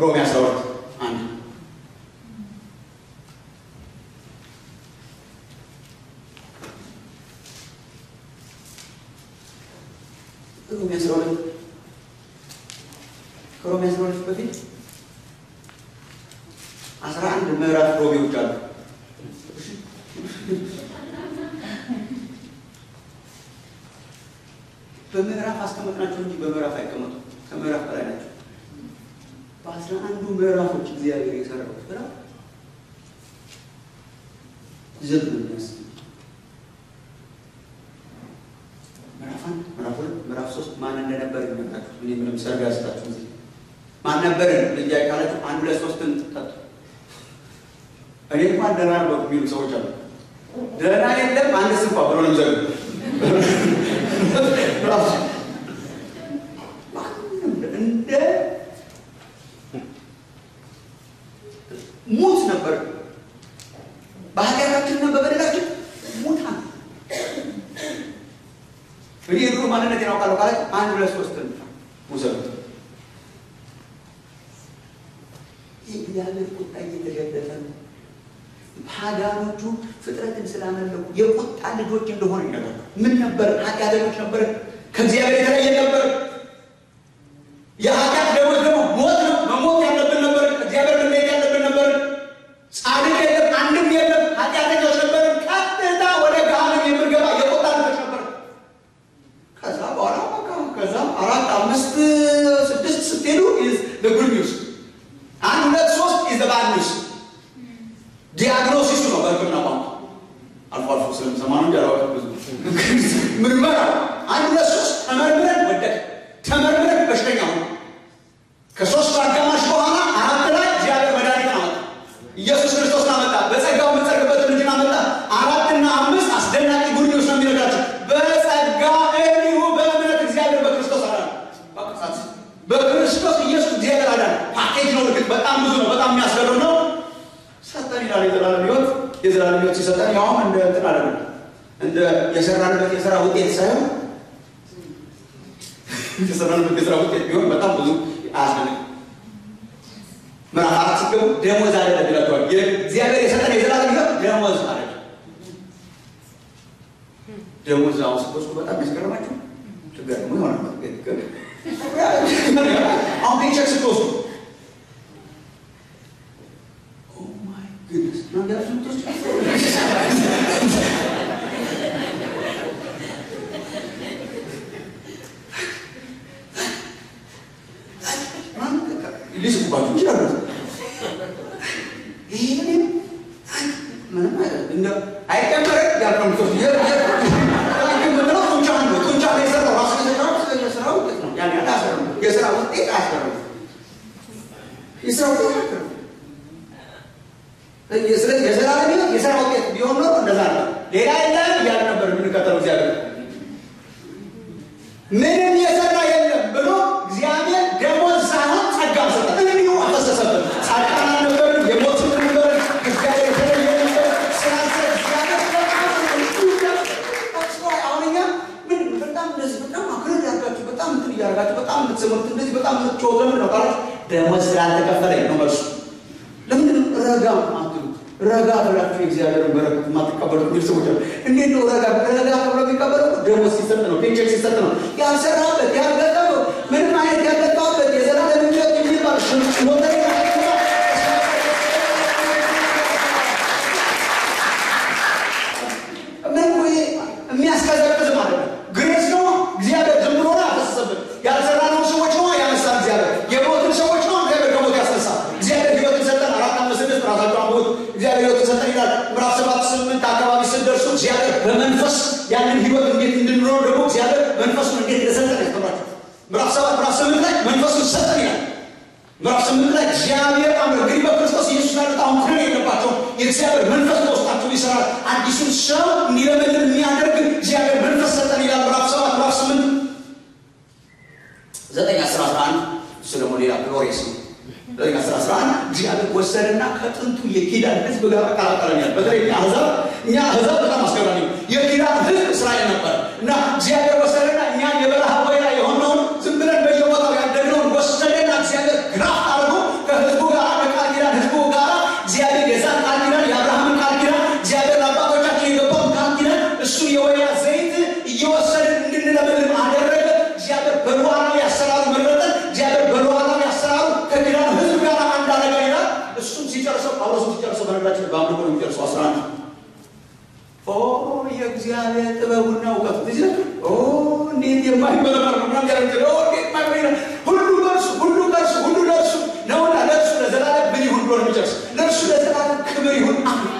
ሮሜ 12 አንድ ሮሜ 12 በፊት 11 ምዕራፍ ሮሜዎች አሉ በምዕራፍ አስቀመጥናቸው እንጂ በምዕራፍ አይቀመጡ ከምዕራፍ በላይ ናቸው በ11 ምዕራፎች እግዚአብሔር የሰራው ስራ ዘብነስ ምዕራፍ 3 ማን እንደነበር ይመጣችሁ እኔ ምንም ሰርግ ያስታችሁ እንጂ ማን ነበር ልጅ አይካላችሁ 1 2 3 ተጣጡ እኔ እንኳን ደህና ነው የሚሉ ሰዎች አሉ ደህና የለም አንድ ስንኳ ብሎ ነው ዘግ እንደ ሙት ነበር በኃጢአታችንና በበደላችን ሙታን እኔ ድሮ ማንነቴን አውቃለሁ ካለ 1 2 3 ውሰዱት። የእግዚአብሔር ቁጣ እየተገለጠ ነው። ፓጋኖቹ ፍጥረትን ስላመለኩ የቁጣ ልጆች እንደሆነ ይነገራል። ምን ነበር? ኃጢአተኞች ነበር። ከእግዚአብሔር የተለየ ነበር። የኃጢአት ደሞዝ ደግሞ ሞት ነው። መሞት ያለብን ነበር። እግዚአብሔር መለየት ያለብን ነበር። ጻድቅ የለም፣ አንድም የለም። ኃጢአተኞች ነበር። ቀጥታ ወደ ገሃነም የምንገባ የቁጣ ልጆች ነበር። ከዛ በኋላ ከዛ 4 5 6 ስትሄዱ the good news 1 2 3 is the bad news። ዲያግኖሲሱ ነው በርግና ቋንቋ አልፎ አልፎ ስለምሰማኑ ጀራው ብዙ ምርመራ 1 2 3 ተመርምረን ወደቀ። ተመርምረን በሽተኛ ሆነ። ከ3 አጋማሽ በኋላ 4 ላይ እግዚአብሔር መድኃኒት አመጣ። ኢየሱስ ክርስቶስ አመጣ። በጸጋው መጸገበት ልጅን አመጣ። 4 እና 5 አስደናቂ ጉድ ኒውስ ነው የሚነግራቸው። በጸጋ እንዲሁ በእምነት እግዚአብሔር በክርስቶስ አዳነ። በክርስቶስ ኢየሱስ እግዚአብሔር አዳነ። ፓኬጅ ነው። ልክ በጣም ብዙ ነው። በጣም የሚያስገርም ነው። ሰጠን ይላል የዘላለም ሕይወት ሲሰጠን ያውም እንደ እንትን አይደለም፣ እንደ የሰራንበት የሥራ ውጤት ሳይሆን የሰራንበት የሥራ ውጤት ቢሆን በጣም ብዙ አያስደንቅም። ምዕራፍ 4 ሲገቡ ደሞዝ አይደለም ይላቸዋል። የእግዚአብሔር የሰጠን የዘላለም ሕይወት ደሞዝ አይደለም። ደሞዝ አሁን ስትወስዱ በጣም ያስገርማችሁ ትገርሙ ይሆናል። አሁን ፔንቸር ስትወስዱ goodness no ya son todos listo cuando quiero y mana ada hay kamera ya pun terus dia kan betul kunci laser rasanya serau yang ada serau tidak serau serau tidak የዘላለም ሕይወት የሥራ ውጤት ቢሆን ነው እንደዛ ነው። ሌላ የለም እያለ ነበር የምንከተለው እግዚአብሔር። ምንም የሰራ የለም ብሎ እግዚአብሔር ደሞዝ ሳይሆን ጸጋ ሰጠን። እንዲሁ አፈሰሰብን። ጻድቃን ነበርን፣ የሞት ነበር፣ እግዚአብሔር የተለየ ነበር። ስላሰ እግዚአብሔር አሁን እኛ ምን በጣም እንደዚህ በጣም አክረድ ያርጋችሁ በጣም እንትን እያደረጋችሁ በጣም የምትሰሙት እንደዚህ በጣም የምትጮህ ለምን ነው ካላችሁ ደሞዝ ስላልተከፈለኝ ነው መልሱ። ለምን ረጋ ረጋ ብላችሁ የእግዚአብሔርን በረከት የማትቀበሉ ሰዎች አሉ። እንዴት ነው ረጋ ተብሎ የሚቀበለው? ደሞዝ ሲሰጥ ነው፣ ፔንቸር ሲሰጥ ነው። ያልሰራበት ያልገጠመው ምንም አይነት ያልገጠመበት የዘላለም ሕይወት የሚባል ሞተሬ ምን ወይ የሚያስቀዘቅዝ ማለት ነው። ግሬስ ነው እግዚአብሔር ዝም ብሎ አፈሰሰበት። ያልሰራነው ሰዎች ነው ያነሳል እግዚአብሔር። የሞትን ሰዎች ነው እግዚአብሔር ከሞት ያስነሳል። እግዚአብሔር ሕይወትን ሰጠን። 4 5 6 ራሳቸው አሞት እግዚአብሔር ሕይወትን ሰጠን ይላል። ምዕራፍ 7 8 አካባቢ ስትደርሱ እግዚአብሔር በመንፈስ ያንን ሕይወት እንዴት እንድንኖር ደግሞ እግዚአብሔር መንፈሱን እንዴት እንደሰጠን ያስተምራል። ምዕራፍ 7 ምዕራፍ 8 ላይ መንፈሱን ሰጠን ይላል። ምዕራፍ 8 ላይ እግዚአብሔር አምላክ እንግዲህ በክርስቶስ ኢየሱስ ያሉት አሁን ክሬ የለባቸው የእግዚአብሔር መንፈስ በውስጣቸው ይሰራል። አዲሱን ሰው እንዲለመልም የሚያደርግ እግዚአብሔር መንፈስ ሰጠን ይላል። ምዕራፍ 7 ምዕራፍ 8 9 10 11 እሱ ደግሞ ሌላ ግሎሪየስ ነው። 9 10 11 እግዚአብሔር ወሰደና ከጥንቱ የኪዳን ሕዝብ ጋር አቀላቀለኛል። በተለይ እኛ አሕዛብ በጣም አስገራሚ ነው። የኪዳን ሕዝብ እስራኤል ነበር እና እግዚአብሔር ወሰደና እኛ የበረሃ ወይራ የሆነውን ዝም ብለን በየቦታው ያደግነውን ወሰደና እግዚአብሔር ግራፍ አድርጎ ከሕዝቡ ጋር ከቃል ኪዳን ሕዝቡ ጋር እግዚአብሔር የዛን ቃል ኪዳን የአብርሃምን ቃል ኪዳን እግዚአብሔር ለአባቶቻችን የገባውን ቃል ኪዳን እሱ የወይራ ዘይት እየወሰድን እንድንለምልም አደረገ። እግዚአብሔር በሉዓላዊ አሰራሩ መረጠን። እግዚአብሔር በሉዓላዊ አሰራሩ ከኪዳን ሕዝብ ጋር አንድ አደረገ ይላል። እሱም ሲጨርሰው ጳውሎስም ሲጨርሰው በነገራችን በአምልኮ ነው የሚጨርሰው 11 የእግዚአብሔር ጥበቡና እውቀቱ እዚህ እንዴት የማይመረመር ነው ምናምን ያደርግለው እንዴት ማይመረመር ሁሉ ለእርሱ ነውና ለእርሱ ለዘላለም ምን ይሁን ብሎ ነው የሚጨርሰው። ለእርሱ ለዘላለም ክብር ይሁን አሜን።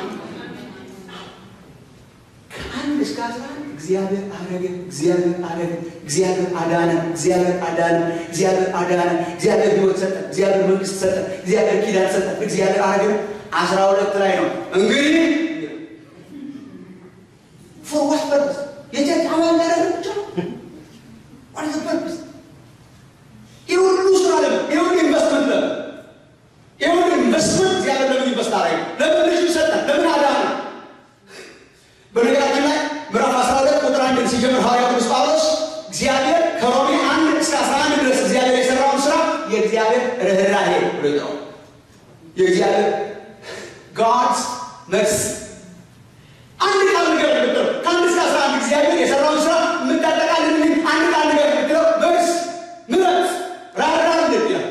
ከአንድ እስከ 11 እግዚአብሔር አደረገ፣ እግዚአብሔር አዳነ፣ እግዚአብሔር ሕይወት ሰጠ፣ እግዚአብሔር መንግስት ሰጠ፣ እግዚአብሔር ኪዳን ሰጠ፣ እግዚአብሔር አደረገ። 12 ላይ ነው እንግዲህ for what purpose? የቸርች አባል ያደረገ ብቻ what is the purpose? የሁሉ ስራ ለምን? የሁሉ ኢንቨስትመንት ለምን? የሁሉ ኢንቨስትመንት እግዚአብሔር ለምን ኢንቨስት አደረገ? ለምን ልጁ ሰጠን? ለምን አዳነ? በነገራችን ላይ ምዕራፍ 12 ቁጥር 1 ሲጀምር ሐዋርያው ቅዱስ ጳውሎስ ብለው የእግዚአብሔር God's mercy አንድ ቃል ነገር ብትለው ከአንድ እስከ 11 እግዚአብሔር የሰራውን ስራ የምታጠቃልል አንድ ቃል ነገር ብትለው mercy ምሕረት ራራን ይላል።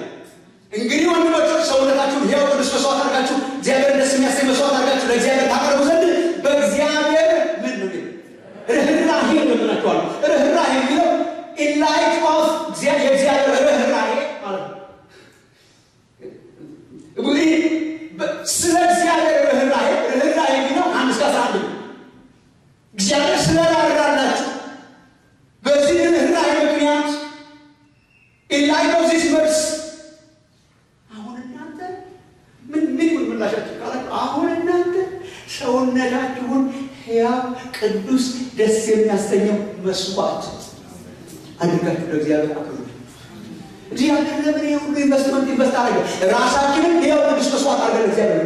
እንግዲህ ወንድሞች ሰውነታችሁን ሕያው ቅዱስ መስዋዕት አድርጋችሁ እግዚአብሔርን ደስ የሚያሰኝ መስዋዕት አድርጋችሁ ለእግዚአብሔር ታቀርቡ ዘንድ በእግዚአብሔር ምን ነው ርኅራኄ እንደምናቸዋል። ርኅራኄ የሚለው in light of የእግዚአብሔር ርኅራኄ ማለት ነው። ስለ እግዚአብሔር ርኅራኄ የሚለው ከአንድ እስከ 11 እግዚአብሔር ስለራራላችሁ በዚህ ርኅራኄ ምክንያት in light of this mercy አሁን እናንተ ምን ምላሻችሁ ካላችሁ አሁን እናንተ ሰውነታችሁን ሕያው ቅዱስ ደስ የሚያሰኘው መስዋዕት አድርጋችሁ ለእግዚአብሔር አቅርቡ። እግዚአብሔር ለምን ሁሉ ኢንቨስት አደረገ? ራሳችንን ሕያው ቅዱስ መስዋዕት አድርገን ለእግዚአብሔር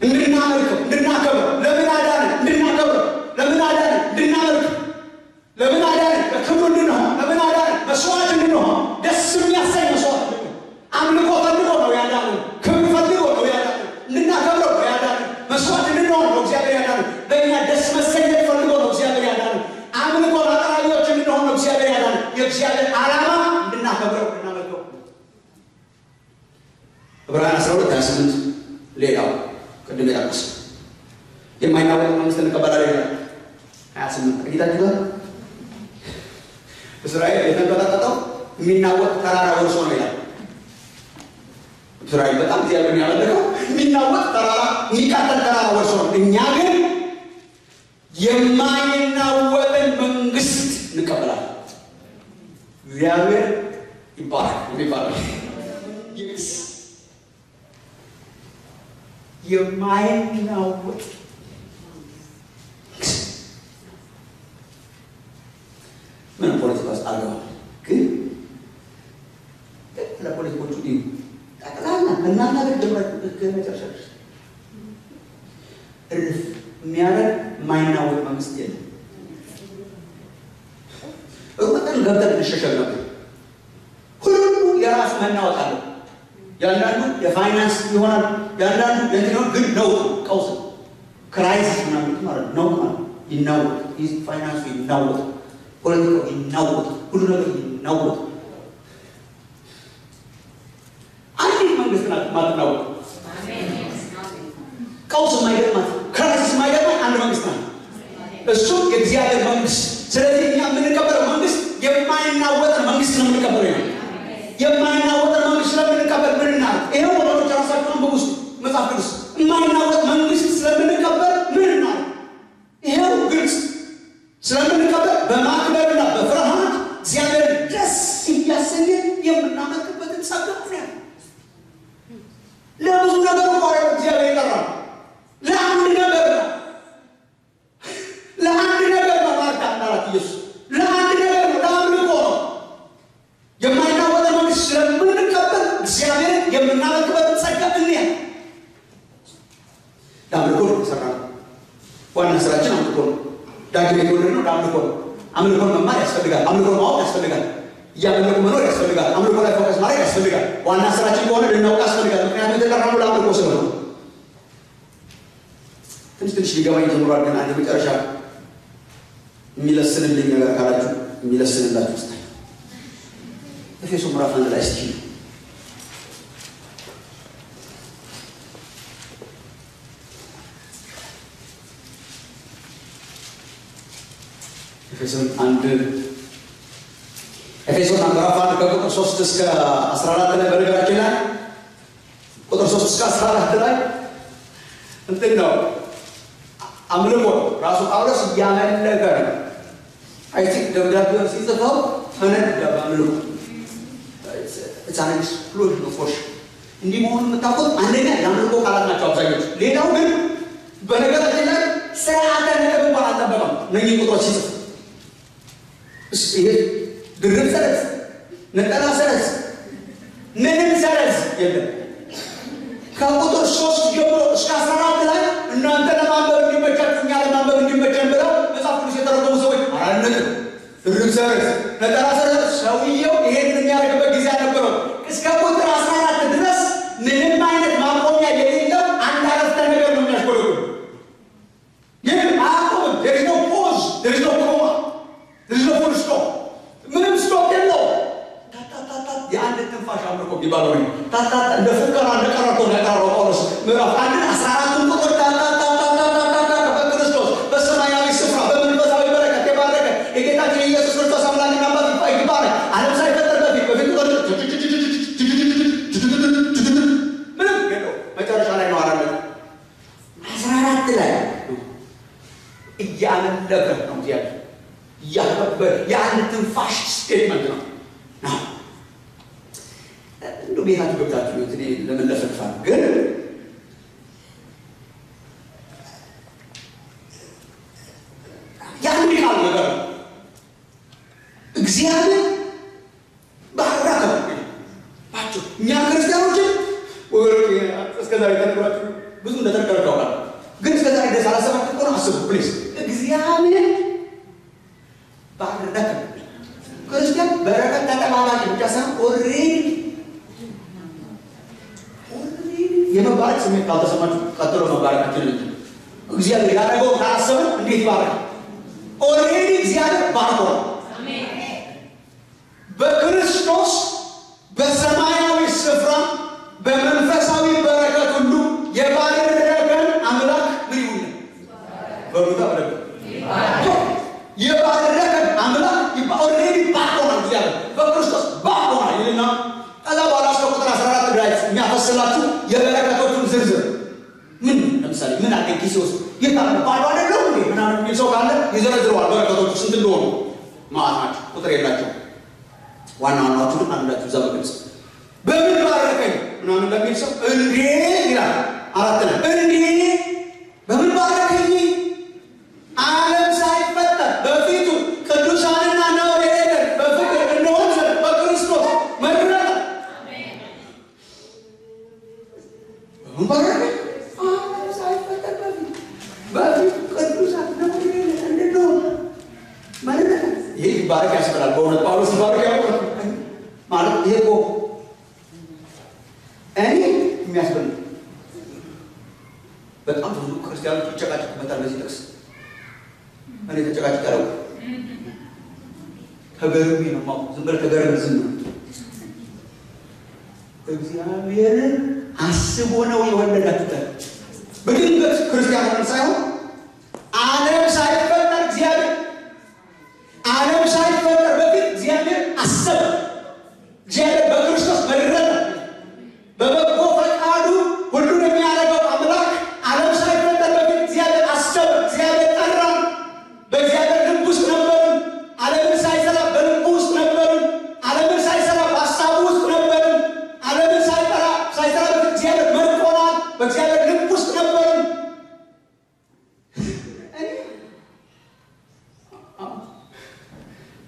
እንድናመልከው እንድናከብረው። ለምን አዳነን? እንድናከብረው። ለምን አዳነን? እንድናመልከው። ለምን አዳነን? ለክብሩ እንድንሆን። ለምን አዳነን? መስዋዕት እንድንሆን፣ ደስ የሚያሰኝ መስዋዕት እንድንሆን። አምልኮ ፈልጎ ነው ያዳነን። ክብር ፈልጎ ነው ያዳነን። እንድናከብረው ነው ያዳነን። መስዋዕት እንድንሆን ነው እግዚአብሔር ያዳነን። በእኛ ደስ መሰኘት ፈልጎ ነው እግዚአብሔር ያዳነን። አምልኮ አቅራቢዎች እንድንሆን ነው እግዚአብሔር ያዳነን። የእግዚአብሔር ዓላማ እንድናከብረው እንድናመልከው። ዕብራውያን 12:28 ሌላው ቅድም ያልኩት የማይናወጥ መንግስት እንቀበላለን ይላል። 28 አግኝታችሁ ጋር እስራኤል የተንቀጠቀጠው የሚናወጥ ተራራ ወርሶ ነው ይላል። እስራኤል በጣም እግዚአብሔርን ያመለከው የሚናወጥ ተራራ የሚቃጠል ተራራ ወርሶ ነው። እኛ ግን የማይናወጥን መንግስት እንቀበላለን። እግዚአብሔር ይባላል የማይናወጥ ምን ፖለቲካ ውስጥ አልገባም፣ ግን ለፖለቲኮቹ ጠቅላላ እናንተ ደምራችሁ እስከመጨረሻ እርፍ የሚያደርግ የማይናወጥ መንግስት የለም። ሩቅን ገብተን እንሸሸግ ነበር። ሁሉ የራሱ መናወጥ አለው። ያንዳንዱ የፋይናንስ ይሆናል፣ ያንዳንዱ የትኛው ግን ነው ቀውስ ክራይሲስ ምናምን ማለት ነው ማለት ይናወጥ። ፋይናንሱ ይናወጥ፣ ፖለቲካው ይናወጥ፣ ሁሉ ነገር ይናወጥ። አንዲት መንግስት ናት ማትናወጥ። ቀውስ የማይገጥማት ክራይሲስ የማይገጥማት አንድ መንግስት ናት፣ እሱም የእግዚአብሔር መንግስት። ስለዚህ እኛ የምንቀበለው መንግስት የማይናወጥ መንግስት ነው የምንቀበለው። የማይናወጥ መንግስት ስለምንቀበል ምን እናድርግ? ይሄው ወላጆች ራሳቸውን በውስጥ መጽሐፍ ቅዱስ የማይናወጥ መንግስት ስለምንቀበል ምን እናድርግ? ይሄው ግልጽ ስለምንቀበል በማክበርና በፍርሃት እግዚአብሔር ደስ እያሰኘን የምናመልክበትን ጸጋ ነው። ለብዙ ነገር ቆረ እግዚአብሔር ይጠራል። ለአንድ ነገር ነው። ለአንድ ነገር ነው ማርታ እንዳላት ኢየሱስ ለአንድ ነገር ነው፣ ለአምልኮ ነው። የማይናወጥ መንግስት ስለምንቀበል እግዚአብሔር የምናመልክበትን ጸጋ እንያ ለአምልኮ ነው ሰራን። ዋና ስራችን አምልኮ ነው። ዳግም የተወለድነው ለአምልኮ ነው። አምልኮን መማር ያስፈልጋል። አምልኮን ማወቅ ያስፈልጋል። እያመለኩ መኖር ያስፈልጋል። አምልኮ ላይ ፎከስ ማድረግ ያስፈልጋል። ዋና ስራችን ከሆነ ልናውቅ ያስፈልጋል። ምክንያቱም የተጠራነው ለአምልኮ ስለሆነ። ትንሽ ሊገባኝ ጀምሯል። ግን አንድ መጨረሻ የሚለስንልኝ ነገር ካላችሁ የሚለስንላችሁ ውስጥ ኤፌሶን ምዕራፍ 1 ላይ እስኪ ኤፌሶን ምዕራፍ 1 ከቁጥር 3 እስከ 14 ላይ በነገራችን ላይ ቁጥር 3 እስከ 14 ላይ እንትን ነው አምልኮ ራሱ ጳውሎስ እያመለከ ነው። አይ ቲንክ ደብዳቤውን ሲጽፈው ተነዳ በአምልኮ እዛንስ ፍሎድ ነው ፎሽ እንዲህ መሆኑን የምታውቁት አንደኛ የአምልኮ ቃላት ናቸው አብዛኞቹ። ሌላው ግን በነገራችን ላይ ስርዓተ ነጥብ እንኳን አልጠበቀም። እነኚህ ቁጥሮች ሲጽፍ ይሄ ድርብ ሰረዝ፣ ነጠላ ሰረዝ፣ ምንም ሰረዝ የለም። ከቁጥር 3 ጀምሮ እስከ 14 ላይ እናንተ ለማንበብ እንዲመቻችሁ እኛ ለማንበብ እንዲመቸን ብለው መጽሐፍ ቅዱስ የተረጎሙ ሰዎች አራነት ድርብ ሰረዝ፣ ነጠላ ሰረዝ። ሰውየው ይሄንን የሚያደርግበት ጊዜ አልነበረው። እስከ ቁጥር 14 በሰማያት ላይ እያመለከ ነው እግዚአብሔር ያከበር ያን ትንፋሽ ስቴትመንት ነው እንዶ ቤታችሁ ገብታችሁ እኔ ለመለፈፋ ግን ያን ቃል ነገር እግዚአብሔር ባረከ ባችሁ እኛ ክርስቲያኖች ወርቅ እስከዛሬ ተነግራችሁ ብዙ እንደተነገረው ግን እስከዛሬ ደስ አላሰባችሁ ነው አስቡ ፕሊዝ እግዚአብሔር ባረከ ክርስቲያን በረከት ተጠባባቂ ብቻ ሳይሆን ኦልሬዲ የመባረክ ስሜት ካልተሰማችሁ ቀጥሎ መባረካችን እግዚአብሔር ያደረገው ካላሰብን እንዴት ይባረካል ኦልሬዲ እግዚአብሔር ባርኮናል በክርስቶስ በሰማያዊ ስፍራ በመንፈሳዊ በረከት ሁሉ የባረከን አምላክ ምን ይሁን በሩታ በረከ የባረከን አምላክ ኦልሬዲ ባርኮናል እግዚአብሔር በክርስቶስ ባርኮናል ይልና ከዛ በኋላ እስከ ቁጥር 14 ድረስ የሚያፈስላችሁ የበረከቶቹን ዝርዝር ምን ለምሳሌ ምን አገኝ ኪስ ውስጥ የታለ ባዶ አይደለም እንዴ ምናምን የሚል ሰው ካለ ይዘረዝረዋል በረከቶቹ ስንት እንደሆኑ ማለት ናቸው ቁጥር የላቸው ዋና ዋናዎቹን አንዳችሁ እዛ በግልጽ በምን ባረከኝ ምናምን ለሚል ሰው እንዴ ይላል አራት ነው እንዴ በምን ባረከኝ ዓለም ሳይፈጠር በፊቱ ቅዱሳንና ነውር የሌለን በፍቅር እንደሆን በክርስቶስ መረጠ በምን ባረከኝ ዓለም ሳይፈጠር በፊቱ ቅዱሳን ነውር የሌለን እንደሆን መረጠ ይሄ ባረክ ያስፈራል በእውነት ጳውሎስ ባረክ ያውቃል ማለት ይሄ እኮ እኔ የሚያስፈልግ በጣም ብዙ ክርስቲያኖች ይጨቃጨቁበታል በዚህ ጥቅስ እኔ ተጨቃጭቃለሁ ተገርሜ ነው ማለት ዝም ብለህ ተገርመህ ዝም ነው እግዚአብሔርን አስቦ ነው የወለዳችሁት በድንገት ክርስቲያን ሆነን ሳይሆን ዓለም ሳይፈጠር እግዚአብሔር ዓለም ሳይፈጠር በፊት እግዚአብሔር አሰበ እግዚአብሔር በክርስቶስ መረጠ በበጎ ፈቃዱ ሁሉን የሚያደርገው አምላክ ዓለም ሳይፈጠር በፊት እግዚአብሔር አሰበ እግዚአብሔር ጠራን በእግዚአብሔር ልብ ውስጥ ነበርን ዓለምን ሳይሰራ በልቡ ውስጥ ነበርን ዓለምን ሳይሰራ በሀሳቡ ውስጥ ነበርን ዓለምን ሳይሰራ በፊት እግዚአብሔር መርቆናል በእግዚአብሔር ልብ ውስጥ ነበርን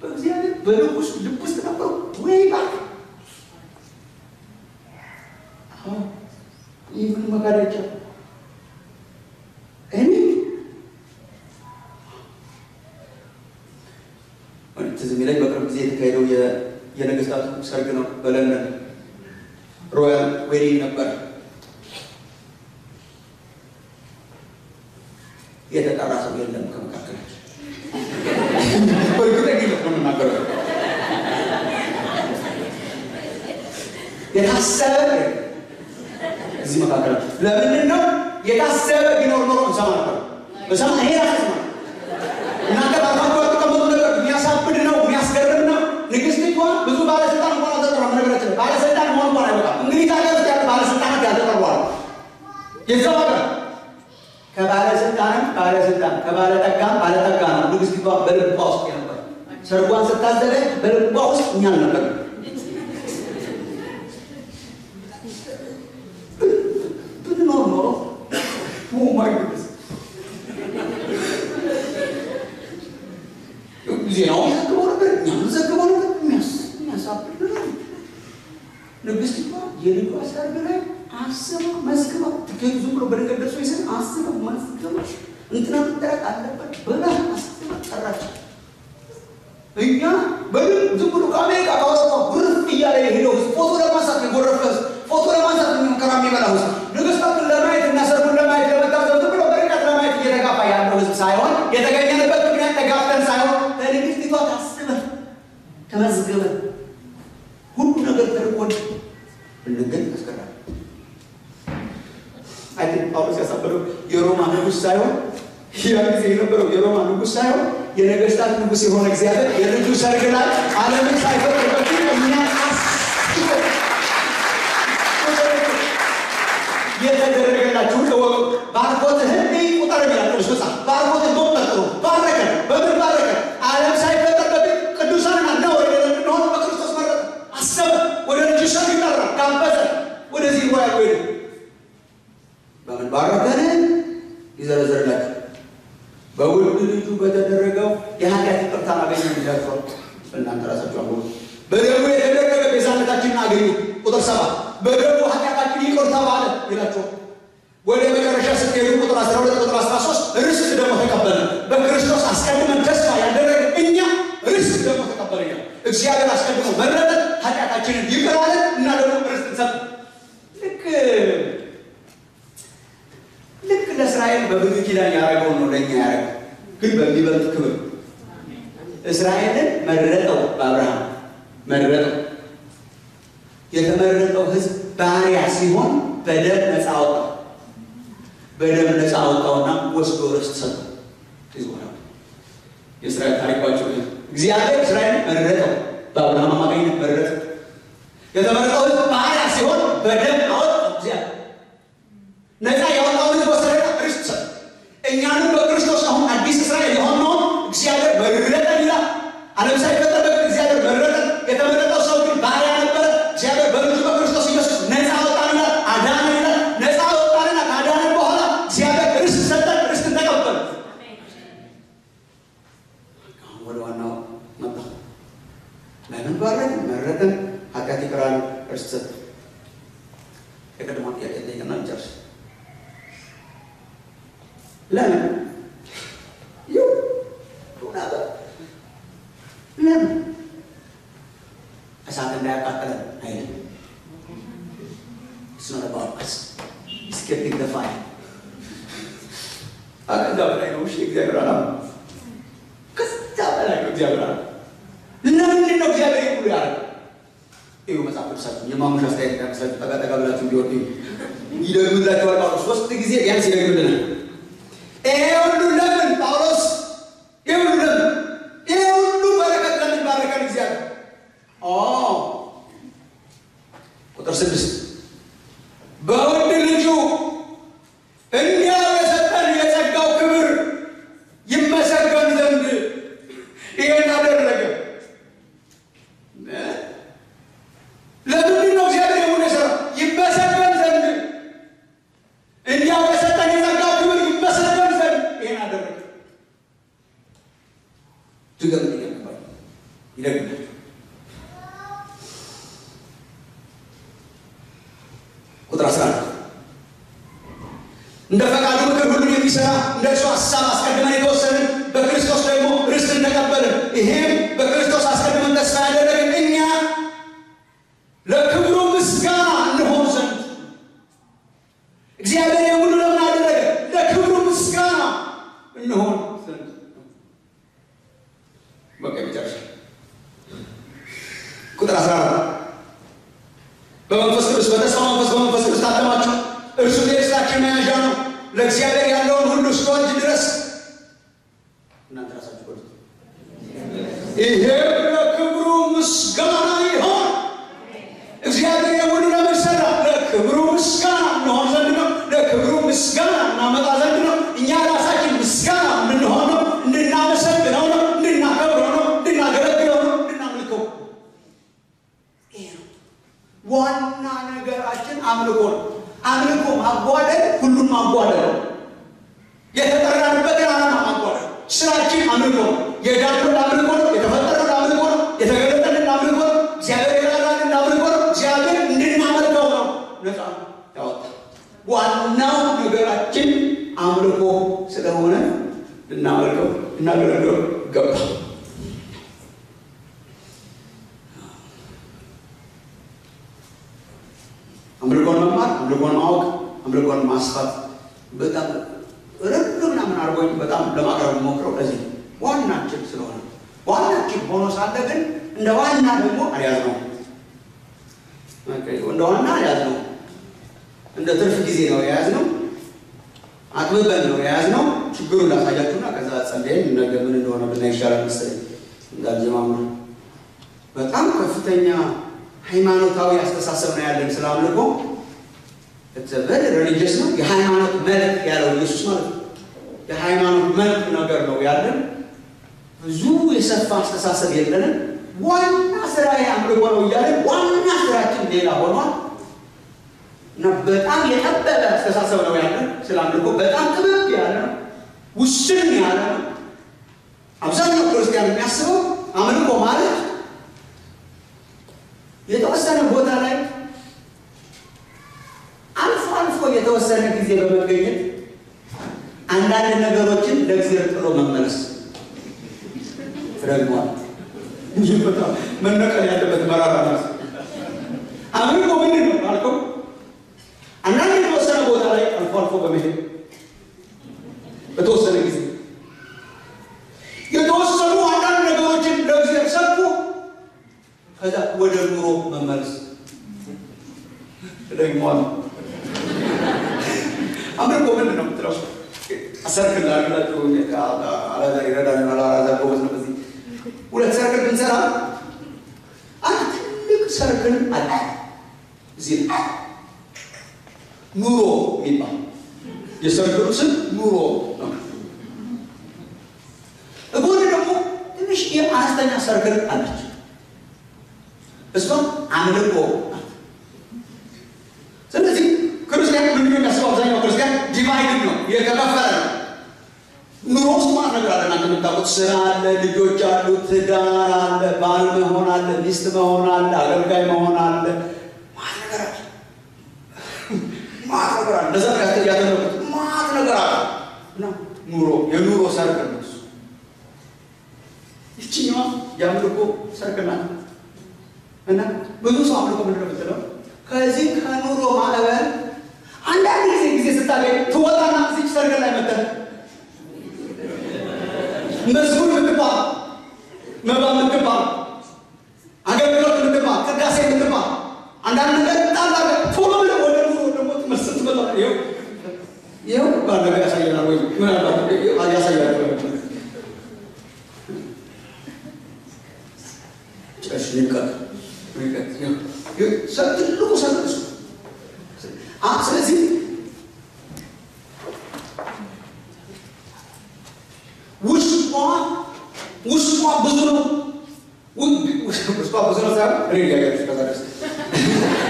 በእግዚአብሔር በልብ ውስጥ ነበሩ ወይ ባክ ይህን መካደቻ እኔ ትዝም ላይ በቅርብ ጊዜ የተካሄደው የነገስታቱ ሰርግ ነው በለንደን ሮያል ዌዲንግ ነበር የተጠራ ሰው የለም ከመካከላቸው በእርግጠኝነት ነው የምናገረው የታሰበ እዚህ መካከል ለምንድን ነው የታሰበ ቢኖር ኖሮ እንሰማ ነበር በሰማ ይሄ ራሱ ነው እናንተ ባርማችሁ አትቀመጡ ነገር የሚያሳብድ ነው የሚያስገርም ነው ንግስቲቷ ብዙ ባለስልጣን እንኳን አልተጠራም ነገራችን ባለስልጣን መሆን እንኳን አይወጣም እንግዲህ ታገር ውስጥ ያሉ ባለስልጣናት ያልተጠሯል የዛው ሀገር ከባለስልጣንም ባለስልጣን ከባለጠጋም ባለጠጋ ነው ንግስቲቷ በልቧ ውስጥ ነበር ሰርጓን ስታዘጋጅ በልቧ ውስጥ እኛ ነበር Oh my goodness. ዜናው ያከበረ ነበር ያዘገበው ነበር የሚያሳብድ ነው ንግስቲቷ የልጇ ሰርግ ላይ አስባ መስክባ ትኬት ዝም ብሎ በድንገት ደርሶ ይሰን አስባ መስክባ እንትና መጠራት አለበት በላ አስባ ጠራች እኛ በድን ዝም ብሎ ከአሜሪካ ካወጣው ጉርፍ እያለ ሄደው ፎቶ ለማንሳት የጎረፈስ ፎቶ ለማንሳት ከራሚ በላው ንግስታቱን ለማየት እና ሰርጉን ለማየት ለመታዘብ ብሎ በርቀት ለማየት እየተጋፋ ያለው ህዝብ ሳይሆን የተገኘንበት ምክንያት ተጋፍተን ሳይሆን ለንግስቲቷ ታስበን ተመዝግበን ሁሉ ነገር ተርቆን እንገኝ ያስቀራል አይደል ጳውሎስ ያሳበረው የሮማ ንጉስ ሳይሆን ያን ጊዜ የነበረው የሮማ ንጉስ ሳይሆን የነገስታት ንጉስ የሆነ እግዚአብሔር የልጁ ሰርግ ላይ ዓለምን ሳይፈጥር በፊት እኛ የተደረገላችሁ ለወቅ ባርኮትህን ቁጥር ይዘረዘርላችሁ። በውድ ልጁ በተደረገው የኃጢአት ይቅርታ አገኘን ይላችኋል። እናንተ ራሳችሁ አንብቡ። በደሙ የተደረገ ቤዛነታችንን አገኘን። ቁጥር 7 በደሙ ኃጢአታችን ይቅር ተባለ ይላችኋል። ወደ መጨረሻ ስትሄዱ ቁጥር 12 ቁጥር 13 ርስት ደግሞ ተቀበልን። በክርስቶስ አስቀድመን ተስፋ ያደረግን እኛ ርስት ደግሞ ተቀበልን። እግዚአብሔር አስቀድሞ መረጠን፣ ኃጢአታችንን ይቅር አለን እና ደግሞ ርስት ሰጠን። ልክ ለእስራኤል በብሉይ ኪዳን ያደረገው ነው ለእኛ ያደረገው፣ ግን በሚበልጥ ክብር። እስራኤልን መረጠው፣ በአብርሃም መረጠው። የተመረጠው ሕዝብ ባሪያ ሲሆን በደም ነፃ አወጣው። በደም ነፃ አወጣውና ወስዶ ርስት ሰጠው። የእስራኤል ታሪኳቸው እግዚአብሔር እስራኤልን መረጠው፣ በአብርሃም አማካኝነት መረጠው። የተመረጠው ሕዝብ ባሪያ ሲሆን በደም አወጣው። እግዚአብሔር ነፃ ያወጣው ሕዝብ ወሰደና ርስት ሰጠው። እኛንም በክርስቶስ አሁን አዲስ እስራኤል የሆነውን እግዚአብሔር መረጠን ይላል። ዓለም ሳይፈጠር በፊት እግዚአብሔር መረጠን። የተመረጠው ሰው ግን ባሪያ ነበረ። እግዚአብሔር በልጁ በክርስቶስ ኢየሱስ ነፃ አወጣንና አዳነን ይላል። ነፃ አወጣንና ካዳነን በኋላ እግዚአብሔር ርስት ሰጠን፣ ርስትን ተቀበልን። አሁን ወደ ዋናው መጣ። ለምን ባረከን? መረጠን፣ ኃጢአት ይቅር አለን፣ ርስት ሰጠን። የቀድሞ ጥያቄ ጠይቀና እንጨርስ። ለምን ለምን እሳት እንዳያቃጥለን አይደለም። It's not about us. It's getting the fire. ከዛ በላይ ነው። እሺ እግዚአብሔር አላ ከዛ በላይ ነው እግዚአብሔር አላ። ለምንድን ነው እግዚአብሔር ይሁሉ ያደረገው? ይኸው መጽሐፍ ቅዱሳችን የማሙሻ አስተያየት ያመሳችሁ ጠጋ ብላችሁ እንዲወጡ ይደግምላችኋል። ጳውሎስ 3 ጊዜ ቢያንስ ይደግምልናል። ይሄ ሁሉ ለምን ጳውሎስ ይሄ ሁሉ ለምን ይሄ ሁሉ በረከት ለምን ባረከን እግዚአብሔር? ቁጥር 6 በውድ ልጁ እንዲያው የሰጠን የጸጋው ክብር ይመሰገን ዘንድ ይሄን አደረገ። ለምንድን ነው እግዚአብሔር የሆነ የሰራው? ይመሰገን ዘንድ እንዲያው የሰጠን የጸጋው ክብር ይመሰገን ዘንድ ይሄን አደረገ። ድገም ይደግማል። ቁጥር 11 እንደ ፈቃዱ ምክር ሁሉን የሚሰራ እንደ እርሱ ሐሳብ አስቀድመን የተወሰንን በክርስቶስ ደግሞ ርስትን ተቀበልን። ይሄም በክርስቶስ አስቀድመን ተስፋ ያደረግን እኛ ለክብሩ ምስጋና እንሆን ዘንድ። እግዚአብሔር የሁሉ ለምን አደረገ? ለክብሩ ምስጋና እንሆን ዘንድ። በቃ መጨረሻ ቁጥር 14 በመንፈስ ቅዱስ በተስፋ መንፈስ በመንፈስ ቅዱስ ታተማችሁ። እርሱ የርስታችን መያዣ ነው፣ ለእግዚአብሔር ያለውን ሁሉ እስከወድ ድረስ። እናንተ ራሳችሁ ቆርጡ። ይሄ ለክብሩ ምስጋና ይሆን። እግዚአብሔር የሁሉ ለምን ሰራ? ለክብሩ ምስጋና እንሆን ዘንድ ነው። ለክብሩ ምስጋና እናመጣ ዘንድ ነው። እኛ ራሳችን ምስጋና እንድንሆን ነው፣ እንድናመሰግነው ነው፣ እንድናከብረው ነው፣ እንድናገለግለው ነው፣ እንድናመልከው። ዋና ነገራችን አምልኮ ነው። አምልኮ ማጓደል ሁሉም ማጓደል ነው። የተጠራንበትን ዓላማ ማጓደል። ስራችን አምልኮ ነው። የዳነው አምልኮ ነው። የተፈጠረው አምልኮ ነው። የተገለጠልን አምልኮ ነው። እግዚአብሔር የራራልን አምልኮ ነው። እግዚአብሔር እንድናመልከው ነው ነፃ ያወጣ። ዋናው ነገራችን አምልኮ ስለሆነ ልናመልከው እናገለግለው ገባ። አምልኮን መማር፣ አምልኮን ማወቅ፣ አምልኮን ማስፋት በጣም ረዱ ምናምን አድርጎኝ በጣም ለማቅረብ ሞክረው ለዚህ ዋናችን ስለሆነ ዋናችን ሆኖ ሳለ ግን እንደ ዋና ደግሞ አልያዝነው። እንደ ዋና አልያዝነው። እንደ ትርፍ ጊዜ ነው የያዝነው። አጥብበን ነው የያዝነው። ችግሩን ላሳያችሁና ከዛ ጸልየን ነገ ምን እንደሆነ ብናይ ይሻላል መሰለኝ። እንዳልጀማምሩ በጣም ከፍተኛ ሃይማኖታዊ አስተሳሰብ ነው ያለን ስለ አምልኮ። ተዘበለ ሪሊጂየስ ነው። የሃይማኖት መልክ ያለው ኢየሱስ ማለት ነው። የሃይማኖት መልክ ነገር ነው ያለን። ብዙ የሰፋ አስተሳሰብ የለንም። ዋና ስራ አምልኮ ነው እያለን ዋና ስራችን ሌላ ሆኗል። እና በጣም የጠበበ አስተሳሰብ ነው ያለው ስለ አምልኮ በጣም ጥብቅ ያለ ነው ውስን ያለ ነው አብዛኛው ክርስቲያን የሚያስበው አምልኮ ማለት የተወሰነ ቦታ ላይ አልፎ የተወሰነ ጊዜ በመገኘት አንዳንድ ነገሮችን ለእግዚአብሔር ጥሎ መመለስ ፍረግሟል እንጂ በጣም መነቀል ያለበት መራራ ነው አምልኮ ምንድን ነው አልከው አንዳንድ የተወሰነ ቦታ ላይ አልፎ በመሄድ በተወሰነ ጊዜ የተወሰኑ አንዳንድ ነገሮችን ለእግዚአብሔር ሰጥቶ ከዛ ወደ ኑሮ መመለስ ደግሞዋል አምልኮ ምንድን ነው የምትለው ሰርክል አድርጋችሁ አላዛር ይረዳል አላዛር ጎበዝ ነው በዚህ ሁለት ሰርክል ብንሰራ አንድ ትልቅ ሰርክል አለ እዚህ ኑሮ የሚባል የሰርክሉ ስም ኑሮ ነው እጎን ደግሞ ትንሽ የአነስተኛ ሰርክል አለች እሷም አምልኮ ስለዚህ ክርስቲያን ምንድን ነው የሚያስበው አብዛኛው ክርስቲያን ዲቫይድ ነው የተከፈለ ነው ኑሮ ውስጥ ማለት ነገር አለ እናንተ የምታውቁት ስራ አለ ልጆች አሉ ትዳር አለ ባል መሆን አለ ሚስት መሆን አለ አገልጋይ መሆን አለ ማት ነገር አለ እንደዛ ያደረጉት ማት ነገር አለ ነው ኑሮ የኑሮ ሰርክል ነው ይችኛዋ የአምልኮ ሰርክል ናት እና ብዙ ሰው አምልኮ ምንድን ነው የምትለው ከዚህ ከኑሮ ማዕበል አንዳንድ ጊዜ ስታገኝ ትወጣና እዚህ ሰርክል ላይ መጥተህ መዝሙር የምትባል መባ የምትባል አገልግሎት የምትባል ቅዳሴ የምትባል አንዳንድ ነገር ጣላለ ቶሎ ብለህ ወደ ኑሮ ደግሞ ትመስል ትመጣ ይኸው ባለገ ያሳየናል ወይ ምናልባት ያሳያል ጨሽ ይልቀቅ ትልቁ ሰጥሱ ስለዚህ ውስጧ ብዙ ነው ውስጧ ብዙ ነው ሳይሆን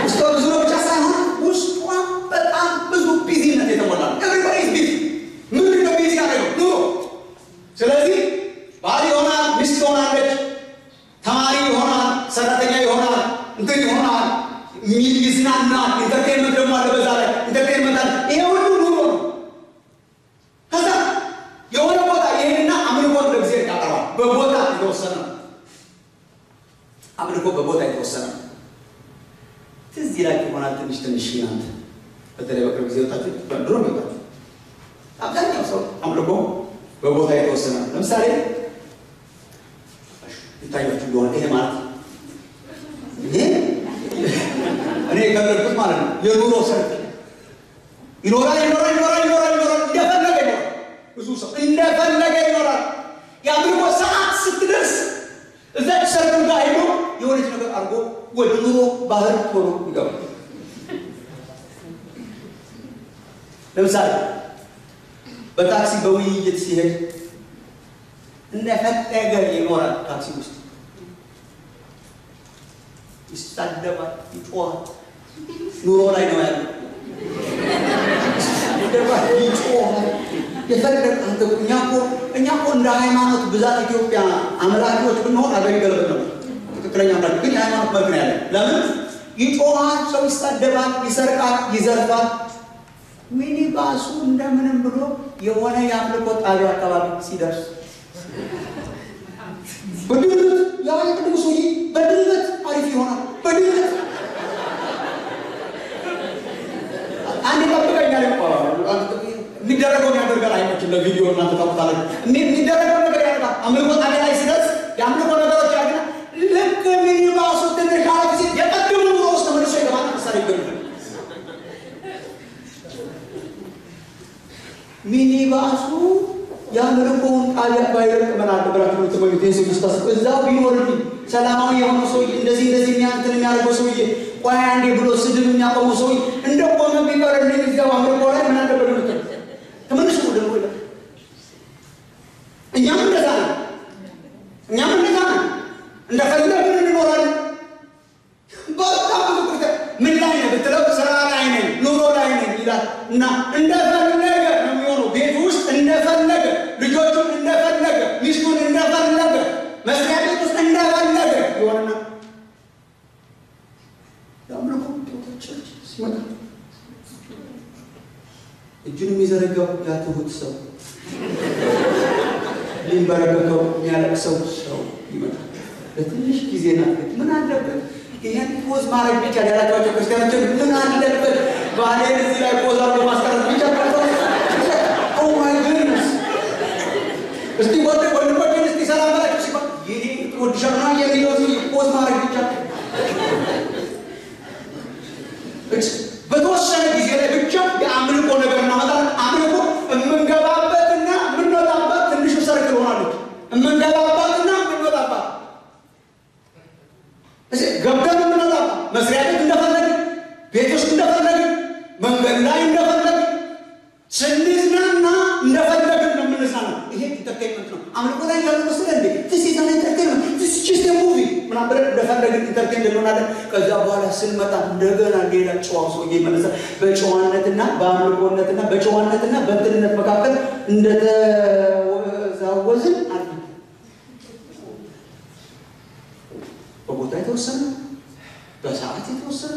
ውስጧ ብዙ ነው ብቻ ሳይሆን ውስጧ በጣም ብዙ ቢዚነት የተሞላ ነው ኤቭሪባዲ ኢዝ ቢዚ ምንድን ነው ቢዚ ያደረገው ኑሮ ስለዚህ ባል ይሆናል ሚስት ሆናለች ተማሪ ይሆናል ሰራተኛ ይሆናል እንትን ይሆናል ይዝናናል ኢንተርቴንመንት ደግሞ አለ በዛ ላይ ኢንተርቴንመንት አለ ይሄ ሁሉ ኑሮ ነው ከዛ የሆነ ቦታ ይሄንና አምልኮን ለእግዚአብሔር ያቀርባል በቦታ የተወሰነ አምልኮ በቦታ የተወሰነ ትዝ ይላችሁ ይሆናል ትንሽ ይናንተ በተለይ በቅርብ ጊዜ ወጣችሁ በድሮ ነው አብዛኛው ሰው አምልኮ በቦታ የተወሰነ ለምሳሌ ይታያችሁ እንደሆነ ይሄ ማለት እኔ የገለጽኩት ማለት ነው የኑሮ ሰርክ ይኖራል እንደፈለገ ይኖራል ብዙ ሰው እንደፈለገ ይኖራል የአምልኮ ሰዓት ስትደርስ እዛ ሰርክ ጋር ሄዶ የሆነች ነገር አድርጎ ወደ ኑሮ ባህር ሆኖ ይገባል ለምሳሌ በታክሲ በውይይት ሲሄድ እንደፈለገ ይኖራል ታክሲ ውስጥ ይሳደባል ይጮሃል ኑሮ ላይ ነው ያለው ይደባል ይጮሃል የፈለገ አንተ እኛ እኮ እንደ ሃይማኖት ብዛት ኢትዮጵያ አምላኪዎች ብንሆን አገር ይገለበጥ ነው ትክክለኛ አምላክ ግን ሃይማኖት መግን ያለ ለምን ይጮሃል ሰው ይሳደባል ይሰርቃል ይዘርፋል ሚኒባሱ እንደምንም ብሎ የሆነ የአምልኮ ጣቢያ አካባቢ ሲደርስ በድንገት ያለ ቅዱስ ሆይ በድንገት አሪፍ ይሆናል በድንገት አንድ ጠብቀኛል የሚደረገው ያደርጋል አይመችም ለቪዲዮ እናንተ ታውቁታላችሁ የሚደረገው ነገር ያደርጋል አምልኮ ጣቢያ ላይ ሲደርስ የአምልኮ ነገሮች ያደርጋል ልክ ሚኒባሱ ትንሽ አረፍ ሲል የቀድሞ ኑሮ ውስጥ ተመልሶ ይገባል ምሳሌ ይገኛል ሚኒባሱ ያምልኮውን ጣቢያ ባይረቅ ምን አለ ብላችሁ ትመኙት ኢየሱስ እዛው ቢኖርልኝ ሰላማዊ የሆነ ሰው እንደዚህ የሚያንተን የሚያደርገው ሰውዬ ቆይ አንዴ ብሎ ስድብ የሚያቆመው ሰውዬ እንደቆመ ቢቀርልኝ እዛው አምልኮ ላይ ምን አለበት ነው ተመልሶ ወደ ነው እኛም እንደዛ ነው እንደፈለግን እንኖራለን በጣም ብዙ ምን ላይ ነው ብትለው ስራ ላይ ነኝ ልጆቹን እንደፈለገ ሚስቱን እንደፈለገ መስሪያ ቤት ውስጥ እንደፈለገ ይሆንና ያምልኮ ቸርች ሲመጣ እጁን የሚዘረጋው ያትሁት ሰው ሊንበረከከው የሚያለቅሰው ሰው ይመጣል። ለትንሽ ጊዜ ናት። ምን አለበት ይሄን ፖዝ ማድረግ ብቻ ያላቸው ክርስቲያኖች ምን አለበት ባሌን እዚህ ላይ ፖዝ አድርጎ ማስቀረት ብቻ ቀርቶ ኦ ማይ ጉድነስ እስቲ ወንድሞችን እስቲ ሰላም በላቸው ሲባል ይሄ ወድሻና የሚለው ፖዝ ማድረግ ብቻ በተወሰነ ጊዜ ላይ ብቻ የአምልኮ ነገር እናመጣለን። አምልኮ የምንገባበትና የምንወጣበት ትንሹ ሰርክል ሆናለች። የምንገባበትና የምንወጣበት ገብተን የምንወጣበት መስሪያ ቤት እንደፈለግን፣ ቤት ውስጥ እንደፈለግን፣ መንገድ ላይ እንደፈለግን፣ ስንዝናና እንደፈለግን ነው የምንዝናና። ይሄ ኢንተርቴንመንት ነው። አምልኮ ላይ ያለ መስለ እንዴ ትሲታ ኢንተርቴንመንት ትስቺስ ሙቪ ምናምን ብለን እንደፈለግን ኢንተርቴን እንሆናለን። ከዛ በኋላ ስንመጣ እንደገና ሌላ ጨዋ ሰውዬ ይመለሳል። በጨዋነትና በአምልኮነትና በጨዋነትና በእንትንነት መካከል እንደተዛወዝን አለ። በቦታ የተወሰነ በሰዓት የተወሰነ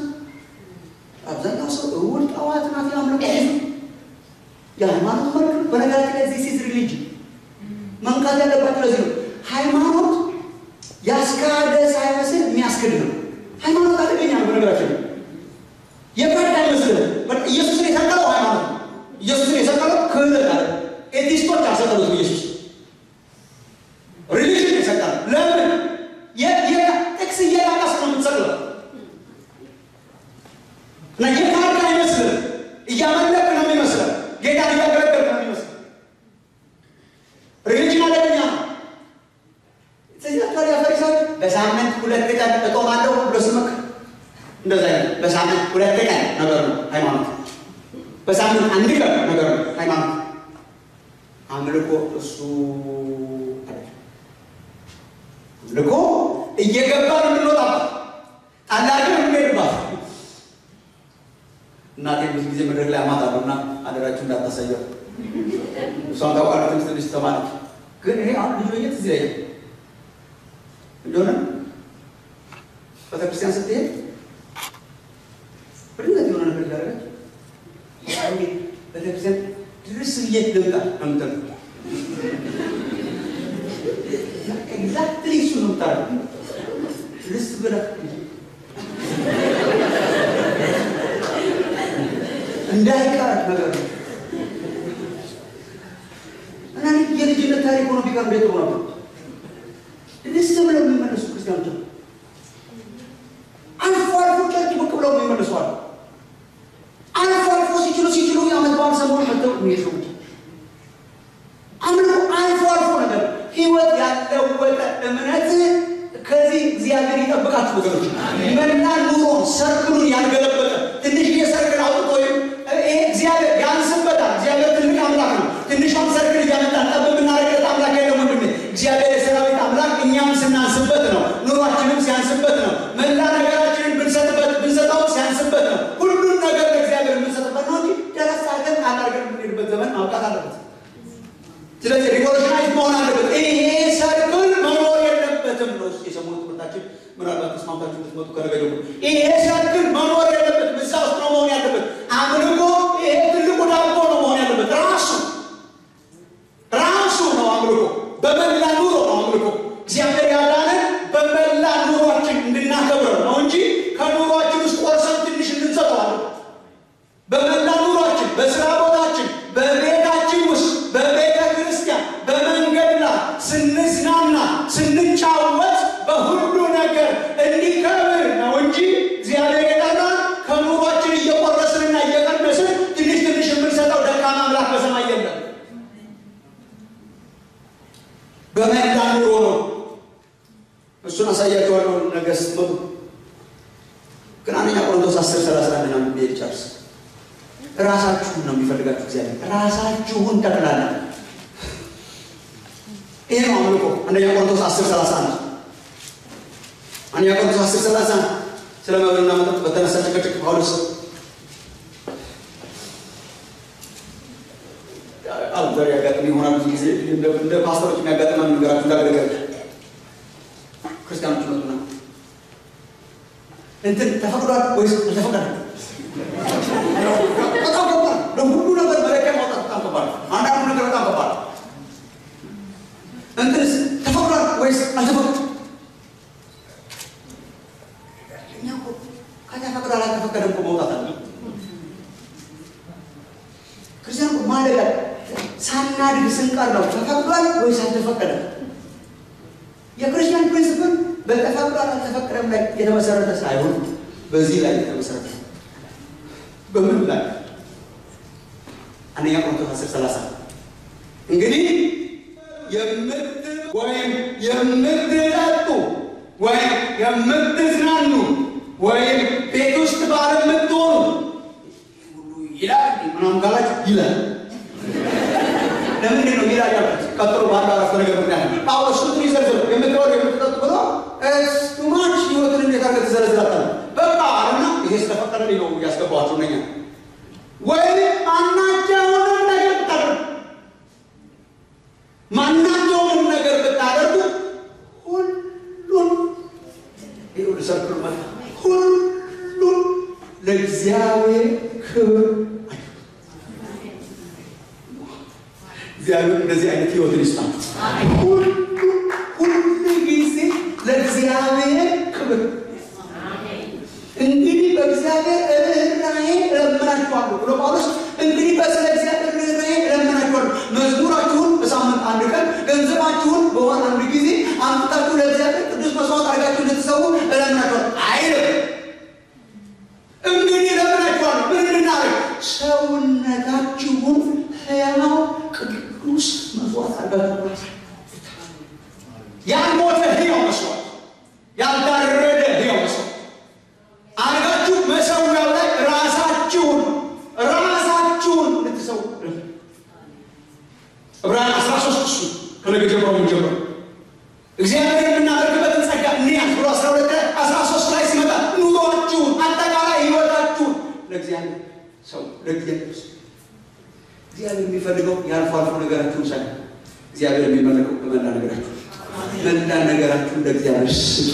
አብዛኛው ሰው እሑድ ጠዋት ናት ያምልኮ የሃይማኖት መልክ በነገራችን ላይ ዚስ ኢዝ ሪሊጅን መንቃት ያለባቸው ለዚህ ነው። ሃይማኖት ያስካደ ሳይመስል የሚያስክድ ነው። ሃይማኖት አደገኛ ነው። በነገራችን ላይ የፈርድ አይመስልም። ኢየሱስን የሰቀለው ሃይማኖት ነው። ኢየሱስን የሰቀለው ክህደት አለ። ኤቲስቶች አልሰቀሉትም። ኢየሱስ ሪሊጅን የሰቀለው ለምን? ጥቅስ እየላቀስ ነው የምትሰቅለው እና የካድ አይመስልም። እያመለክ ነው የሚመስለው። ጌታን እያገለገልክ ነው የሚመስለው። ሪሊጅን አደገኛ ነው። ስለዚህ ታዲያ ፈሪሳዊ በሳምንት 2 ቀን እጦማለሁ ብሎ ሲመክር እንደዛ ነው። በሳምንት 2 ቀን ነገር ነው ሃይማኖት። በሳምንት 1 ቀን ነገር ነው ሃይማኖት። አምልኮ እሱ አይደለም። አምልኮ እየገባን የምንወጣበት አላገር የምንሄድባት እናቴ ብዙ ጊዜ መድረክ ላይ አማታሉና አደራችሁ እንዳታሳየው እሷን ታውቃለች። ትንሽ ተማለች። ግን ይሄ አሁን ልጅ ወየት እዚህ ላይ እንደሆነ ቤተክርስቲያን ስትሄድ በድንገት የሆነ ነገር ያደረገች እንዴ ቤተክርስቲያን ድረስ ብዬት ልምጣ አምተን ኤግዛክትሊ እሱ ነው የምታደርገው። ድረስ ብለህ እንዳይቀር ነገር ነው እና የልጅነት ታሪክ ሆኖ ቢቀር ቤት ሆኖ ነበር። ደስ ብለው የሚመለሱ ክርስቲያኖች አልፎ አልፎ ቸርች ብቅ ብለው የሚመለሱ አሉ። አልፎ አልፎ ሲችሉ የዓመት በዓል ሰሞኑን መጥተው የሚሄዱ አምልኮ አልፎ አልፎ ነገር ህይወት ያለወጠ እምነት ከዚህ እግዚአብሔር ይጠብቃችሁ ወገኖች። መላ ኑሮ ሰርክሉን ያልገለበጠ ትንሽ የሰርክል አውጥቶ እግዚአብሔር ያንስበታል። እግዚአብሔር ትልቅ አምላክ ነው። ትንሿን ሰርክል እያመጣን ጠብ የምናደርግለት አምላክ የለም ወንድሜ። እግዚአብሔር የሰራዊት አምላክ እኛም ስናንስበት ነው። ኑሯችንም ሲያንስበት ነው። መላ ነገራችንን ብንሰጠው ሲያንስበት ነው። ሁሉን ነገር ለእግዚአብሔር የምንሰጥበት ነው እንጂ ደረስ አድርገን አላርገን የምንሄድበት ዘመን ማብቃት አለበት። ስለዚህ ሪቮሉሽናይዝ መሆን አለበት። ይሄ ሰርክል መኖር የለበትም ነው የሰሞኑ ትምህርታችን። ምናልባት ተስማምታችሁ ልትመጡ ከነገ ይሄ ሰርክል መኖር የለበትም። እዛ ውስጥ ነው መሆን ያለበት። አምልኮ ይሄ ትልቁ ዳቦ ነው መሆን ያለበት። ራሱ ነው አምልኮ። በመላ ኑሮ ነው አምልኮ። እግዚአብሔር ያዳነን በመላ ኑሯችን እንድናከብረው ነው እንጂ ከኑሯችን ውስጥ ቆርሰን ትንሽ እንድንሰጠዋለን። በመላ ኑሯችን፣ በስራ ቦታችን፣ በቤታችን ውስጥ፣ በቤተ ክርስቲያን፣ በመንገድ ላይ ስንዝናና፣ ስንጫወት በሁሉ ነገር እንዲከብር ነው እንጂ እግዚአብሔር የጠራን ከኑሯችን እየቆረስንና እየቀነስን ትንሽ የምንሰጠው ደካማ አምላክ በሰማይ የለም። በመላ ኑሮ ነው። እሱን አሳያቸዋለሁ ነገ ስትመጡ። ግን አንደኛ ቆሮንቶስ 10:31 ነው የሚጨርስ። ራሳችሁን ነው የሚፈልጋችሁ እግዚአብሔር። ራሳችሁን ጠቅላላ ይሄ ነው አምልኮ። አንደኛ ቆሮንቶስ 10:31 አንደኛ ቆሮንቶስ 10:31 ስለ መብልና መጠጥ በተነሳ ጭቅጭቅ ጳውሎስ ዛሬ ያጋጥም ይሆናል ብዙ ጊዜ እንደ ፓስተሮች የሚያጋጥመን ነገራችሁ እንዳገለገለ ክርስቲያኖች መጡና እንትን ተፈቅዷል ወይስ አልተፈቀደም? በጣም ከባድ ለሁሉ ነገር መለኪያ ማውጣት በጣም ከባድ። አንዳንዱ ነገር በጣም ከባድ እንትንስ ተፈቅዷል ወይስ አልተፈቀደም? እኛ እኮ ከተፈቀደ አልተፈቀደ እኮ መውጣት አለ። ክርስቲያን ማለት ሳናድግ ስንቀር ነው ተፈቅዷል ወይስ አልተፈቀደም? የክርስቲያን ፕሪንሲፕል በተፈቅዷል አልተፈቀደም ላይ የተመሰረተ ሳይሆን በዚህ ላይ የተመሰረተ በምን ላይ አንደኛ ቆሮንቶስ 10:30 እንግዲህ የምትጠጡ ወይም የምትዝናኑ ወይም ቤት ውስጥ ባለ የምትሆኑ ሁሉ ይላል ምናምን ካላችሁ ይላል። ለምንድን ነው ይላል ያሉት? ቀጥሎ ባለው አረፍተ ነገር ምክንያት ጳውሎስ ሱት ይዘርዝር የምትወዱ የምትጠጡ ብሎ እስቱማች ህይወትን እንዴት አድርገህ ትዘረዝራለህ? በቃ እና ይሄ ስለፈቀደልኝ ነው ያስገባኋቸው ነኝ። ወይም ማናቸውንም ነገር ብታደርጉ ሁሉን ሰርክል ማለት ሁሉን ለእግዚአብሔር ክብር እግዚአብሔር እንደዚህ አይነት ህይወትን ይስጣል። ሁሉ ጊዜ ለእግዚአብሔር ክብር እንግዲህ በእግዚአብሔር ርኅራኄ እለምናችኋለሁ ብሎ ጳውሎስ እንግዲህ በስለ እግዚአብሔር ርኅራኄ እለምናችኋለሁ መዝሙራችሁን በሳምንት አንድ ቀን ገንዘባችሁን በወር አንድ ጊዜ አምጥታችሁ ለእግዚአብሔር ቅዱስ መስዋዕት አድርጋችሁ እንድትሰዉ እለምናችኋለሁ አይልም። እንግዲህ እለምናችኋለሁ ምን እንድናደርግ? ሰውነታችሁን ሕያው ቅዱስ መስዋዕት አድርጋችሁ ያልሞተ ሕያው መስዋዕት ያልታረደ ሕያው መስዋዕት አድርጋችሁ መሰዊያው ላይ ራሳችሁን እንድትሰዉ ዕብራውያን 13 ከነገ ጀምሮ የምንጀምረው እግዚአብሔር የምናደርግበትን ጸጋ እንያዝ ብሎ 12-13 ላይ ሲመጣ ኑሯችሁን አጠቃላይ ህይወታችሁን ለእግዚአብሔር ሰው ለእግዚአብሔር የሚፈልገው ያልፎ አልፎ ነገራችሁን ሳይሆን እግዚአብሔር የሚመለከው በመላ ነገራችሁ መላ ነገራችሁን ለእግዚአብሔር ስጡ።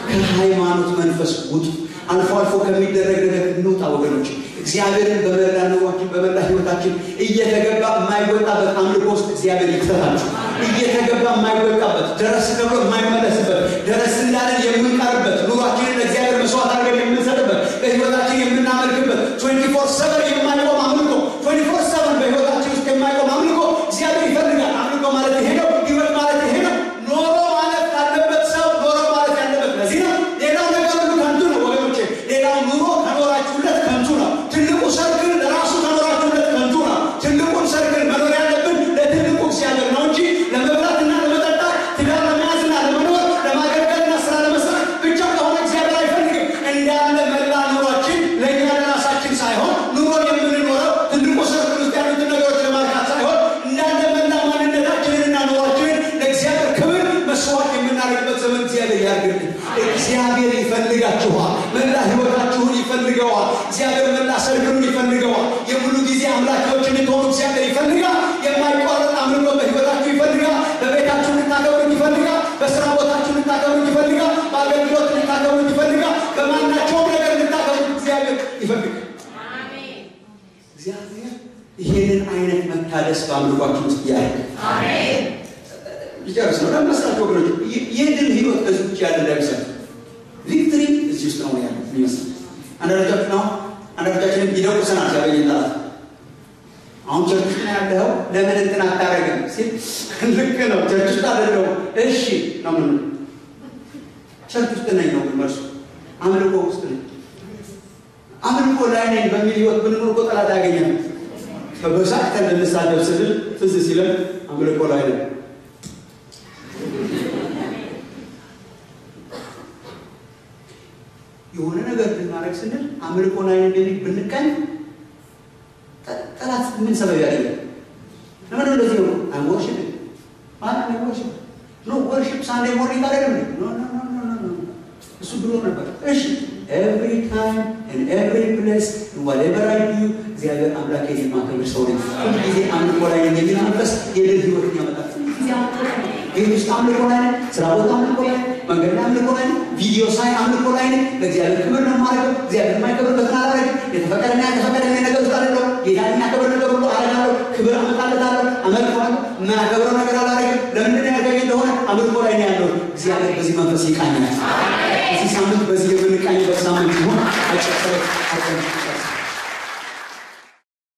ከሃይማኖት መንፈስ ውጡ። አልፎ አልፎ ከሚደረግ ነገር እንውጣ ወገኖች። እግዚአብሔርን በመላ ኑሯችን በመላ ህይወታችን እየተገባ የማይወጣበት አምልኮ ውስጥ እግዚአብሔር ይክተታችሁ። እየተገባ የማይወጣበት ደረስ ተብሎ የማይመለስበት ደረስ እንዳለን የምንቀርበት ኑሯችንን ለእግዚአብሔር መስዋዕት አድርገን የምንሰጥበት በህይወታችን የምናመልክበት 24/7 የማይቆም አምልኮ 24/7 በህይወታችን ውስጥ የማይቆም አምልኮ እግዚአብሔር ይፈልጋል። አምልኮ ማለት ይሄ ነው። ህይወት ማለት ይሄ ነው። ኖሮ ማለት ያለበት ሰው ኖሮ ማለት ያለበት ለዚህ ነው። ሌላው ነገር ሁሉ ከንቱ ነው ወገኖቼ። ሌላው ኑሮ ከኖራችሁለት ከንቱ ነው። ትልቁ ሰርክል ለራሱ ከኖራችሁለት ከንቱ ነው። ትልቁን ሰርክል መኖር ያለብን ለትልቁ እግዚአብሔር ነው እንጂ ለመብላትና ለመጠጣት ትዳር ለመያዝና ለመኖር ለማገልገልና ስራ ለመስራት ብቻ ከሆነ እግዚአብሔር አይፈልግም። እንዳለ መላ ኑሯችን ለእኛ ለራሳችን ሳይሆን ኑሮን የምንኖረው ትልቁ ሰርክል ውስጥ ያሉትን ነገሮች ለማርካት ሳይሆን እንዳለ መላ ማንነታችንንና ኑሯችንን ለእግዚአብሔር ክብር መስዋዕት የምናደርግበት ዘመን እግዚአብሔር ያድርግልን። እግዚአብሔር ይፈልጋችኋል። መላ ህይወታችሁን ይፈልገዋል። እግዚአብሔር መላ ሰርክሉን ይፈልገዋል። የሙሉ ጊዜ አምላኪዎች እንድትሆኑ እግዚአብሔር ይፈልጋል። የማይቋረጥ አምልኮ በህይወታችሁ ይፈልጋል። በቤታችሁ እንድታከብሩት ይፈልጋል። በስራ ቦታችሁ እንድታከብሩት ይፈልጋል። በአገልግሎት እንድታከብሩት ይፈልጋል። በማናቸውም ነገር እንድታከብሩት እግዚአብሔር ይፈልጋል። እግዚአብሔር ይህንን አይነት መታደስ በአምልኳችን ውስጥ ያደርግ። አሜን። ይጨርስ ነው ለመስራት ወገኖች። የድል ህይወት ከዚህ ውጭ ያለ እንዳይመስል ቪክትሪ እዚህ ውስጥ ነው ያለው የሚመስል አንዳንዶቻችንም ይደቁሰናል ሲያገኘን ጠላት። አሁን ቸርች ውስጥ ነው ያለው ለምን እንትን አታረግም ሲል ልክ ነው ቸርች ውስጥ አይደለው እሺ ነው ምን ቸርች ውስጥ ነኝ ነው መልሱ። አምልኮ ውስጥ ነኝ አምልኮ ላይ ነኝ በሚል ህይወት ብንኖር እኮ ጠላት ያገኛል። በበሳቅተን ልንሳደብ ስንል ትዝ ሲለን አምልኮ ላይ ነኝ። የሆነ ነገር ልናረግ ስንል አምልኮ ላይ እንደዚህ ብንቀኝ ጠላት ምን ሰበብ ያደርጋል? ለምን እንደዚህ ነው? አንወርሽፕ ማለት ነው። ወርሽፕ ሳንዴ ሞርኒንግ አይደለም። ኖ እሱ ብሎ ነበር። እሺ every time and every place and whatever I do እግዚአብሔር አምላኬ የማከብር ሰው ነኝ ሁልጊዜ አምልኮ ላይ ነኝ የሚል መንፈስ የልብ ህይወት ያመጣል ይህስ አምልኮ ላይ ነኝ ስራ ቦታ አምልኮ ላይ መንገድ ላይ አምልኮ ላይ ቪዲዮ ሳይ አምልኮ ላይ ነኝ ለእግዚአብሔር ክብር ነው የማደርገው እግዚአብሔር የማይከብርበትን አላደርግም የተፈቀደና ነገር ውስጥ አይደለሁ ጌታን የሚያከብር ነገር ሁሉ አደርጋለሁ ክብር አመጣለታለሁ አመልከዋለሁ የማያከብረው ነገር አላደርግም ለምንድን ነው ያደረገኝ እንደሆነ አምልኮ ላይ ነው ያለው እግዚአብሔር በዚህ መንፈስ ይቃኛል እዚህ ሳምንት በዚህ የምንቃኝበት ሳምንት ይሆን አጭር